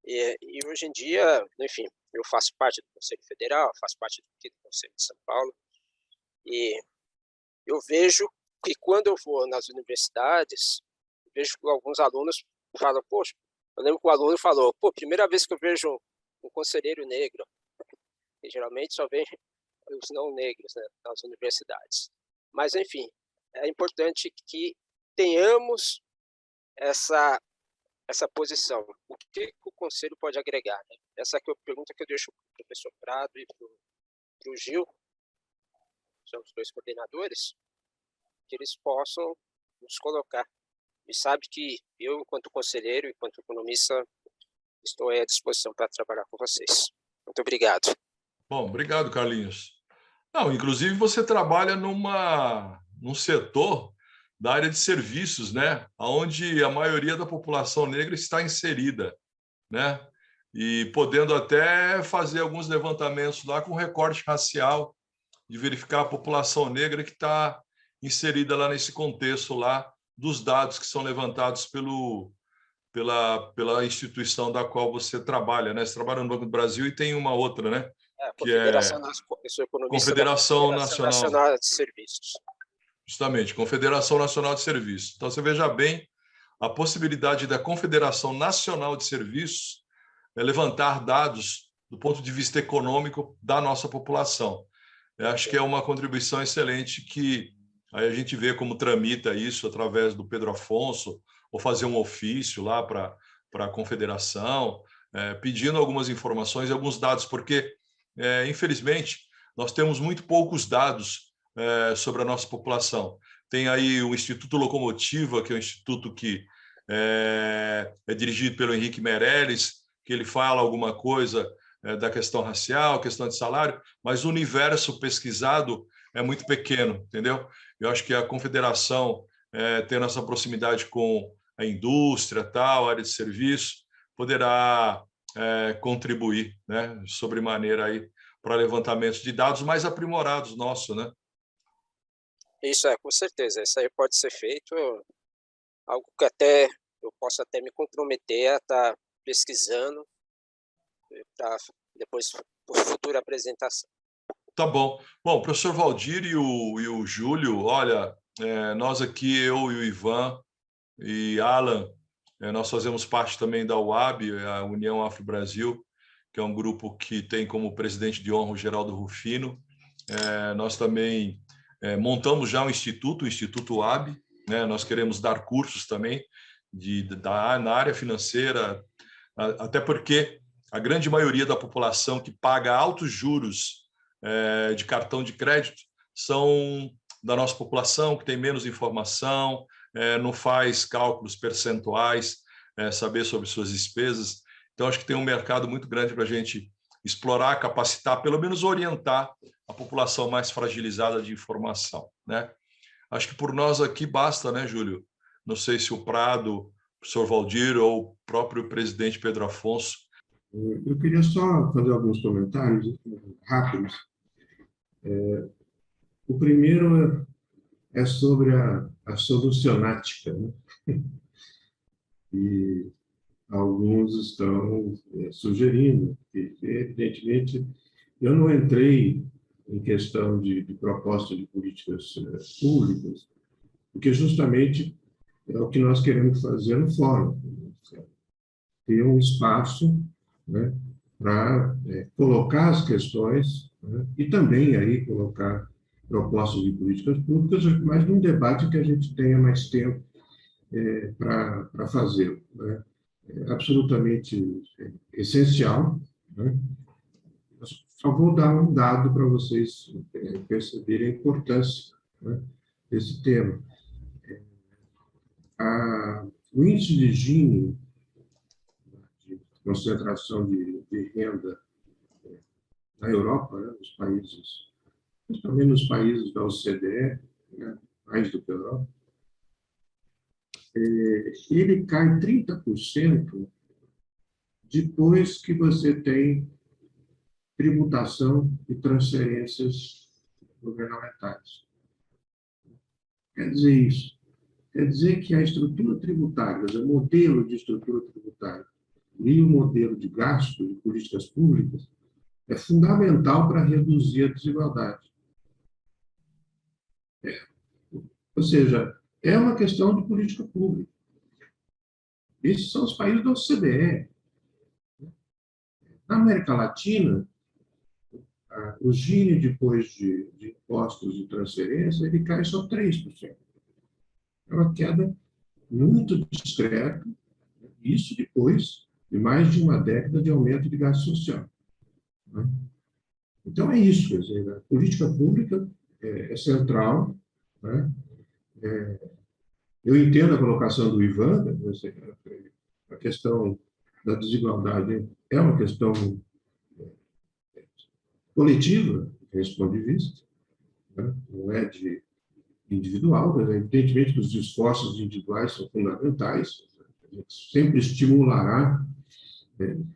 E hoje em dia, enfim, eu faço parte do Conselho Federal, faço parte do Conselho de São Paulo, e eu vejo que quando eu vou nas universidades, vejo que alguns alunos falam, poxa, eu lembro que o aluno falou, primeira vez que eu vejo um conselheiro negro, e geralmente só vem os não negros, né, nas universidades. Mas, enfim, é importante que tenhamos essa posição. O que o Conselho pode agregar? Né? Essa é a pergunta que eu deixo para o professor Prado e para o Gil, são os dois coordenadores, que eles possam nos colocar. E sabe que eu, enquanto conselheiro, enquanto economista, estou à disposição para trabalhar com vocês. Muito obrigado. Bom, obrigado, Carlinhos. Não, inclusive você trabalha num setor da área de serviços, né, onde a maioria da população negra está inserida, né, e podendo até fazer alguns levantamentos lá com recorte racial, de verificar a população negra que está inserida lá nesse contexto lá dos dados que são levantados pela instituição da qual você trabalha, né? Você trabalha no Banco do Brasil e tem uma outra, né? Confederação Nacional de Serviços. Justamente, Confederação Nacional de Serviços. Então, você veja bem a possibilidade da Confederação Nacional de Serviços levantar dados do ponto de vista econômico da nossa população. Eu acho que é uma contribuição excelente que aí a gente vê como tramita isso através do Pedro Afonso, ou fazer um ofício lá para a Confederação, pedindo algumas informações e alguns dados, porque, infelizmente, nós temos muito poucos dados sobre a nossa população. Tem aí o Instituto Locomotiva, que é um instituto que é dirigido pelo Henrique Meirelles, que ele fala alguma coisa da questão racial, questão de salário, mas o universo pesquisado é muito pequeno, entendeu? Eu acho que a confederação, tendo essa proximidade com a indústria, tal, área de serviço, poderá contribuir, né, sobremaneira aí para levantamentos de dados mais aprimorados nossos, né? Isso com certeza. Isso aí pode ser feito, algo que até eu posso até me comprometer a estar pesquisando para depois por futura apresentação. Tá bom. Bom, o professor Valdir e o Júlio, olha, nós aqui, eu e o Ivan e Alan, nós fazemos parte também da UAB, a União Afro-Brasil, que é um grupo que tem como presidente de honra o Geraldo Rufino. Nós também montamos já um instituto, o Instituto UAB, né? Nós queremos dar cursos também na área financeira, até porque a grande maioria da população que paga altos juros de cartão de crédito são da nossa população, que tem menos informação, não faz cálculos percentuais, saber sobre suas despesas. Então, acho que tem um mercado muito grande para a gente explorar, capacitar, pelo menos orientar a população mais fragilizada de informação, né? Acho que por nós aqui basta, né, Júlio? Não sei se o Prado, o professor Valdir ou o próprio presidente Pedro Afonso. Eu queria só fazer alguns comentários rápidos. O primeiro é sobre a solucionática, né? E alguns estão sugerindo que, evidentemente, eu não entrei em questão de proposta de políticas públicas, porque justamente é o que nós queremos fazer no fórum, ter um espaço, né, para colocar as questões, né, e também aí colocar propostas de políticas públicas, mas num debate que a gente tenha mais tempo para fazer, né? É absolutamente essencial, né? Eu só vou dar um dado para vocês perceberem a importância, né, desse tema. O índice de Gini, de concentração de renda na Europa, né, nos países, principalmente nos países da OCDE, né, mais do que a Europa, ele cai 30% depois que você tem tributação e transferências governamentais. Quer dizer isso? Quer dizer que a estrutura tributária, o modelo de estrutura tributária e o modelo de gasto de políticas públicas é fundamental para reduzir a desigualdade. Ou seja, é uma questão de política pública. Esses são os países da OCDE. Na América Latina, o Gini, depois de impostos e transferência, ele cai só 3%. É uma queda muito discreta, isso depois de mais de uma década de aumento de gasto social. Então, é isso. Quer dizer, a política pública é central, né? Eu entendo a colocação do Ivan, a questão da desigualdade é uma questão coletiva, desse ponto de vista, né? Não é de individual, mas evidentemente que os esforços individuais são fundamentais, a gente sempre estimulará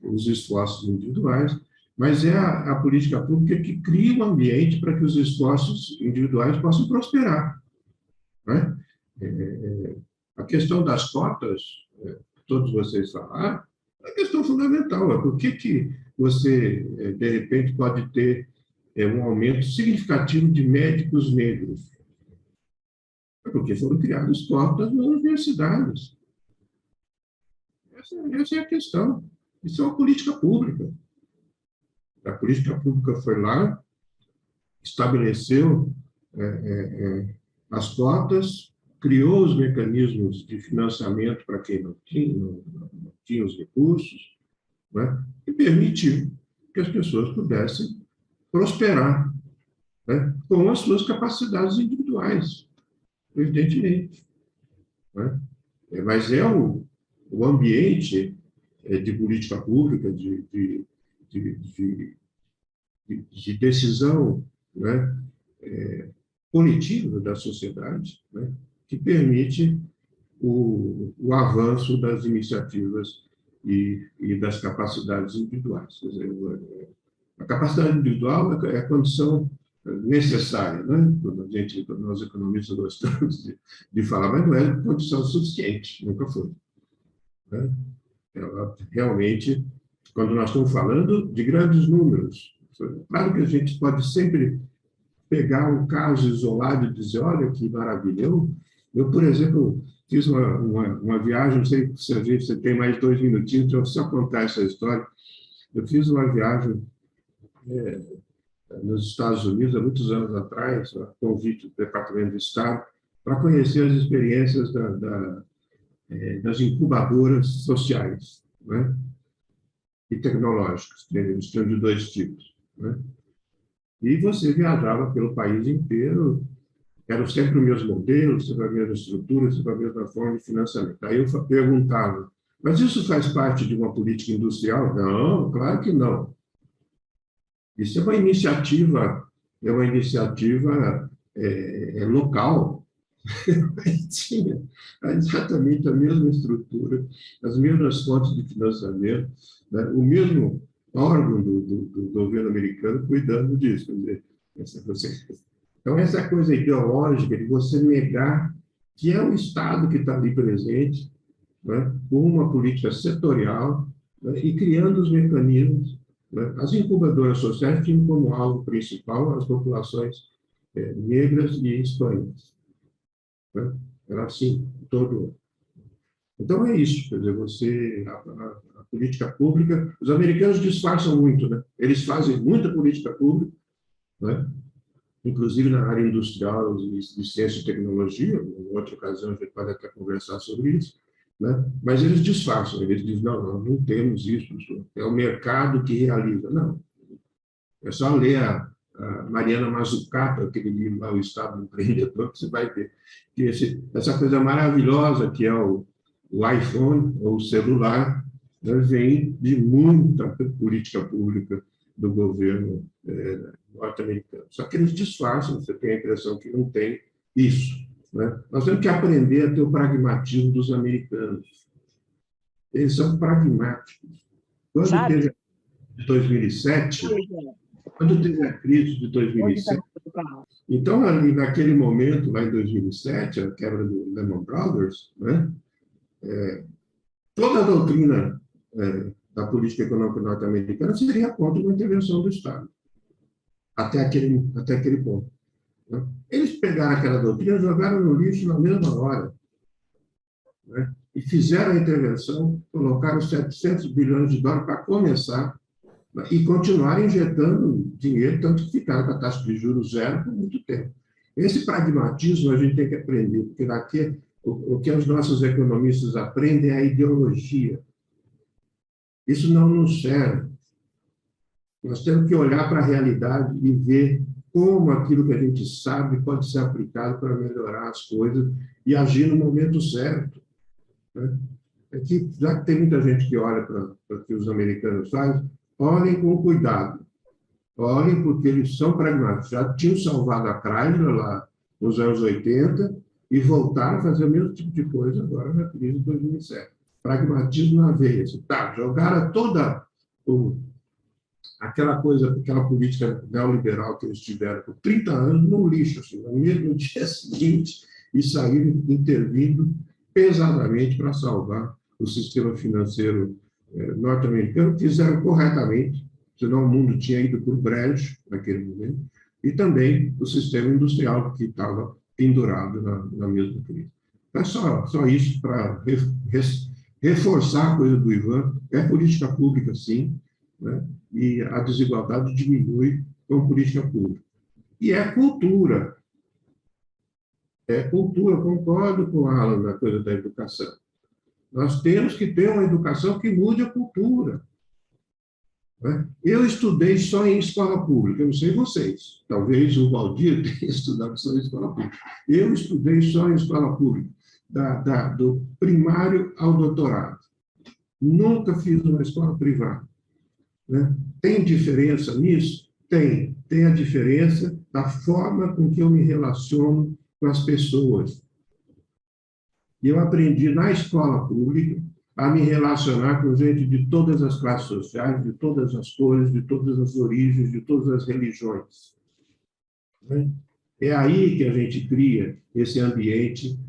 os esforços individuais, mas é a política pública que cria um ambiente para que os esforços individuais possam prosperar, né? A questão das cotas, que todos vocês falaram, é uma questão fundamental. Por que você, de repente, pode ter um aumento significativo de médicos negros? Porque foram criadas cotas nas universidades. Essa é a questão. Isso é uma política pública. A política pública foi lá, estabeleceu as cotas, criou os mecanismos de financiamento para quem não tinha os recursos, né, e permitiu que as pessoas pudessem prosperar. né, com as suas capacidades individuais, evidentemente. Né? Mas é o ambiente de política pública, de, de, de decisão, né, coletiva da sociedade, né, que permite o avanço das iniciativas e das capacidades individuais. Quer dizer, a capacidade individual é a condição necessária, né? Quando nós economistas gostamos de falar, mas não é condição suficiente, nunca foi. Né? Ela, realmente, quando nós estamos falando de grandes números, claro que a gente pode sempre pegar um caso isolado e dizer, olha que maravilha. Eu por exemplo, fiz uma viagem, não sei se a gente tem mais 2 minutinhos, deixa eu só contar essa história. Eu fiz uma viagem nos Estados Unidos, há muitos anos atrás, a convite do Departamento de Estado, para conhecer as experiências das incubadoras sociais, né, e tecnológicas. Eles tinham de 2 tipos. Né? E você viajava pelo país inteiro, eram sempre os mesmos modelos, sempre a mesma estrutura, sempre a mesma forma de financiamento. Aí eu perguntava, mas isso faz parte de uma política industrial? Não, claro que não. Isso é uma iniciativa local. Tinha exatamente a mesma estrutura, as mesmas fontes de financiamento, né? O mesmo órgão do governo americano cuidando disso. Quer dizer, então, essa coisa ideológica de você negar que é o Estado que está ali presente, né, com uma política setorial, né, e criando os mecanismos. Né? As incubadoras sociais tinham como alvo principal as populações negras e hispânicas. Né? Era assim, todo. Então, é isso. Quer dizer, a política pública, os americanos disfarçam muito, né? Eles fazem muita política pública, né? Inclusive na área industrial de ciência e tecnologia, em outra ocasião a gente pode até conversar sobre isso, né? Mas eles disfarçam, eles dizem, não temos isso, é o mercado que realiza. Não, é só ler a Mariana Mazzucato, aquele livro lá, O Estado Empreendedor, que você vai ver que essa coisa maravilhosa que é o iPhone, ou o celular, né, vem de muita política pública do governo norte-americano. Só que eles disfarçam, você tem a impressão que não tem isso. Né? Nós temos que aprender a ter o pragmatismo dos americanos. Eles são pragmáticos. Quando teve a crise de 2007, então, ali, naquele momento, lá em 2007, a quebra do Lehman Brothers, né, toda a doutrina da política econômica norte-americana seria contra uma intervenção do Estado, até aquele ponto. Né? Eles pegaram aquela doutrina, jogaram no lixo na mesma hora, né? E fizeram a intervenção, colocaram 700 bilhões de dólares para começar, né? E continuaram injetando dinheiro, tanto que ficaram com a taxa de juros zero por muito tempo. Esse pragmatismo a gente tem que aprender, porque daqui o que os nossos economistas aprendem é a ideologia. Isso não nos serve. Nós temos que olhar para a realidade e ver como aquilo que a gente sabe pode ser aplicado para melhorar as coisas e agir no momento certo. Né? É que, já que tem muita gente que olha para o que os americanos fazem, olhem com cuidado. Olhem porque eles são pragmáticos. Já tinham salvado a Chrysler lá nos anos 80 e voltaram a fazer o mesmo tipo de coisa agora na crise de 2007. Pragmatismo na veia. Jogaram toda aquela política neoliberal que eles tiveram por 30 anos no lixo, assim, no dia seguinte, e saíram intervindo pesadamente para salvar o sistema financeiro norte-americano. Fizeram corretamente, senão o mundo tinha ido por brejo naquele momento, e também o sistema industrial que estava pendurado na mesma crise. É só isso para reforçar a coisa do Ivan. É política pública, sim, né? E a desigualdade diminui com política pública. E é cultura. É cultura, concordo com a Alan na coisa da educação. Nós temos que ter uma educação que mude a cultura. né? Eu estudei só em escola pública, eu não sei vocês, talvez o Valdir tenha estudado só em escola pública. Eu estudei só em escola pública, do primário ao doutorado. Nunca fiz uma escola privada, né? Tem diferença nisso? Tem. Tem a diferença da forma com que eu me relaciono com as pessoas. Eu aprendi na escola pública a me relacionar com gente de todas as classes sociais, de todas as cores, de todas as origens, de todas as religiões, né? É aí que a gente cria esse ambiente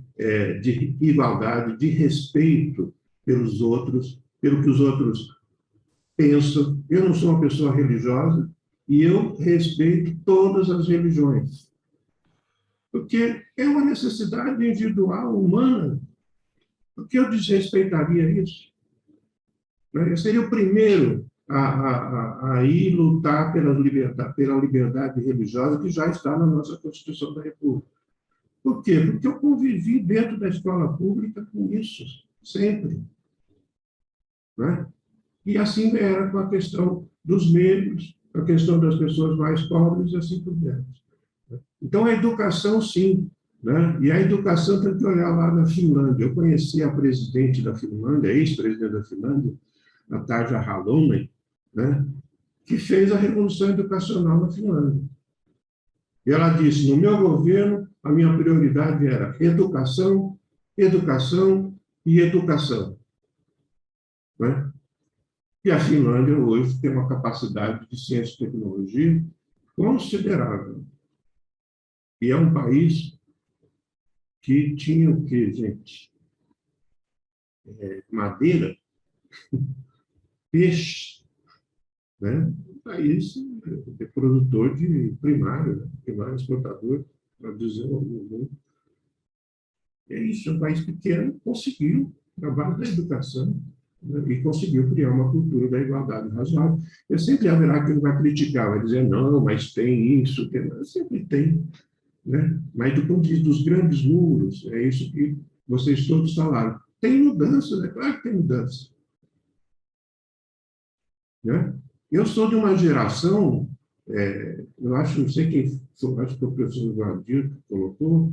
de igualdade, de respeito pelos outros, pelo que os outros pensam. Eu não sou uma pessoa religiosa e eu respeito todas as religiões, porque é uma necessidade individual, humana. Por que eu desrespeitaria isso? Eu seria o primeiro a ir lutar pela liberdade religiosa que já está na nossa Constituição da República. Por quê? Porque eu convivi dentro da escola pública com isso, sempre, né? E assim era com a questão dos negros, a questão das pessoas mais pobres e assim por diante. Então, a educação, sim, né? E a educação tem que olhar lá na Finlândia. Eu conheci a presidente da Finlândia, ex-presidente da Finlândia, a Tarja Halonen, né? Que fez a revolução educacional na Finlândia. E ela disse, no meu governo, a minha prioridade era educação, educação e educação, né? E a Finlândia hoje tem uma capacidade de ciência e tecnologia considerável. E é um país que tinha o quê, gente? Madeira, peixe, né? Um país produtor de primário, né? Primário exportador, para dizer o mundo. É isso, é um país pequeno, conseguiu, na base da educação, né? E conseguiu criar uma cultura da igualdade razoável. Eu sempre haverá quem vai criticar, vai dizer, não, mas tem isso, sempre tem, né? Mas do ponto de vista dos grandes números, é isso que vocês todos falaram. Tem mudança, né? Claro que tem mudança, né? Eu sou de uma geração, eu acho, não sei quem, acho que o professor Valdir colocou,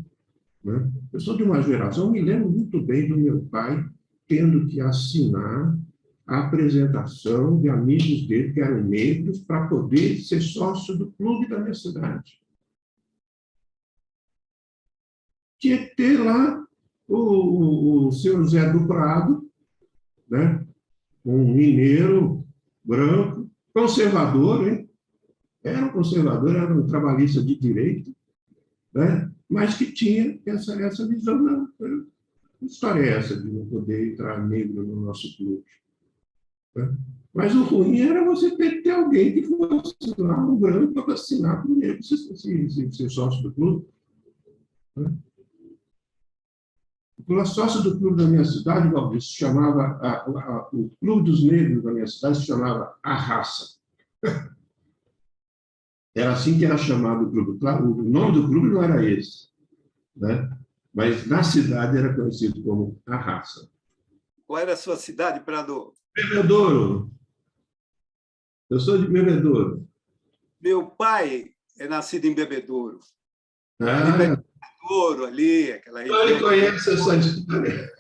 né? Eu sou de uma geração, me lembro muito bem do meu pai tendo que assinar a apresentação de amigos dele, que eram negros, para poder ser sócio do clube da minha cidade. Tinha que ter lá o seu Zé do Prado, né? Um mineiro branco, conservador, hein? Era um conservador, era um trabalhista de direito, né? Mas que tinha essa visão. Não, que história é essa de não poder entrar negro no nosso clube? Né? Mas o ruim era você ter que ter alguém que fosse lá, um branco, para assinar para o negro ser sócio do clube. Né? O sócio do clube da minha cidade, Valdir, se chamava, o clube dos negros da minha cidade se chamava A Raça. Era assim que era chamado o clube. Claro, o nome do clube não era esse, né? Mas na cidade era conhecido como A Raça. Qual era a sua cidade, Prado? Bebedouro. Eu sou de Bebedouro. Meu pai é nascido em Bebedouro. Ah, Bebedouro, ali, aquela região. então ele conhece essa história.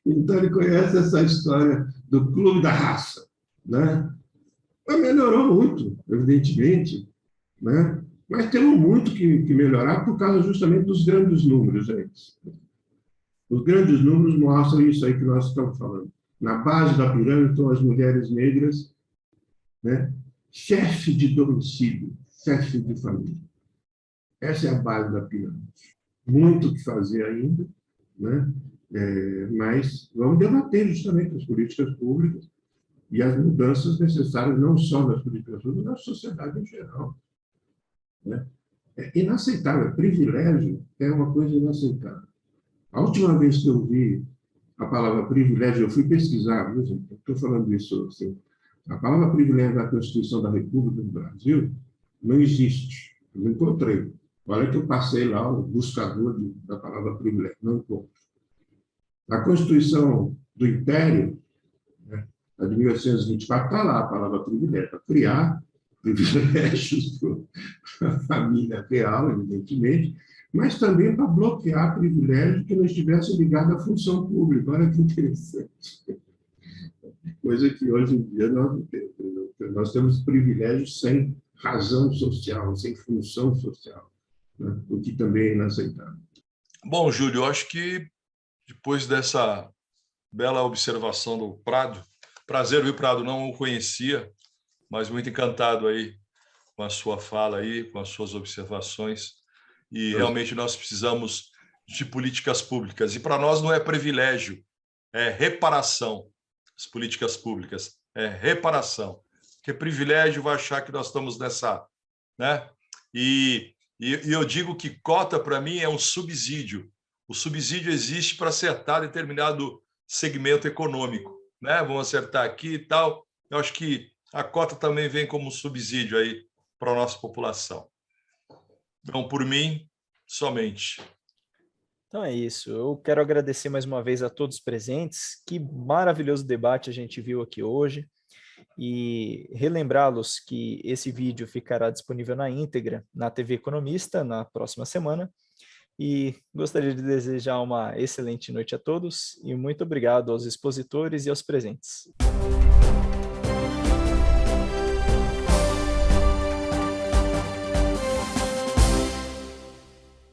Então ele conhece essa história do Clube da Raça, né? Mas melhorou muito, evidentemente, né? Mas temos muito que melhorar por causa justamente dos grandes números, gente. Os grandes números mostram isso aí que nós estamos falando. Na base da pirâmide estão as mulheres negras, né? Chefe de domicílio, chefe de família. Essa é a base da pirâmide. Muito o que fazer ainda, né? Mas vamos debater justamente as políticas públicas e as mudanças necessárias, não só nas políticas públicas, mas na sociedade em geral. Né? É inaceitável. Privilégio é uma coisa inaceitável. A última vez que eu vi a palavra privilégio, eu fui pesquisar, estou falando isso assim, a palavra privilégio da Constituição da República do Brasil não existe. Eu não encontrei. Olha que eu passei lá o buscador da palavra privilégio, não encontro. A Constituição do Império, né, A de 1824 está lá, a palavra privilégio, para criar privilégios para a família real, evidentemente, mas também para bloquear privilégios que não estivessem ligados à função pública. Olha que interessante. Coisa que hoje em dia nós não temos. Nós temos privilégios sem razão social, sem função social, né? O que também é inaceitável. Bom, Júlio, eu acho que depois dessa bela observação do Prado, prazer, viu, Prado? Não o conhecia, mas muito encantado aí com a sua fala aí, com as suas observações. E realmente nós precisamos de políticas públicas. E para nós não é privilégio, é reparação. As políticas públicas é reparação. Porque privilégio vai achar que nós estamos nessa, né? E eu digo que cota para mim é um subsídio. O subsídio existe para acertar determinado segmento econômico, né? Vamos acertar aqui e tal. Eu acho que a cota também vem como um subsídio aí para a nossa população. Então, por mim, somente. Então é isso. Eu quero agradecer mais uma vez a todos presentes. Que maravilhoso debate a gente viu aqui hoje. E relembrá-los que esse vídeo ficará disponível na íntegra na TV Economista na próxima semana. E gostaria de desejar uma excelente noite a todos e muito obrigado aos expositores e aos presentes.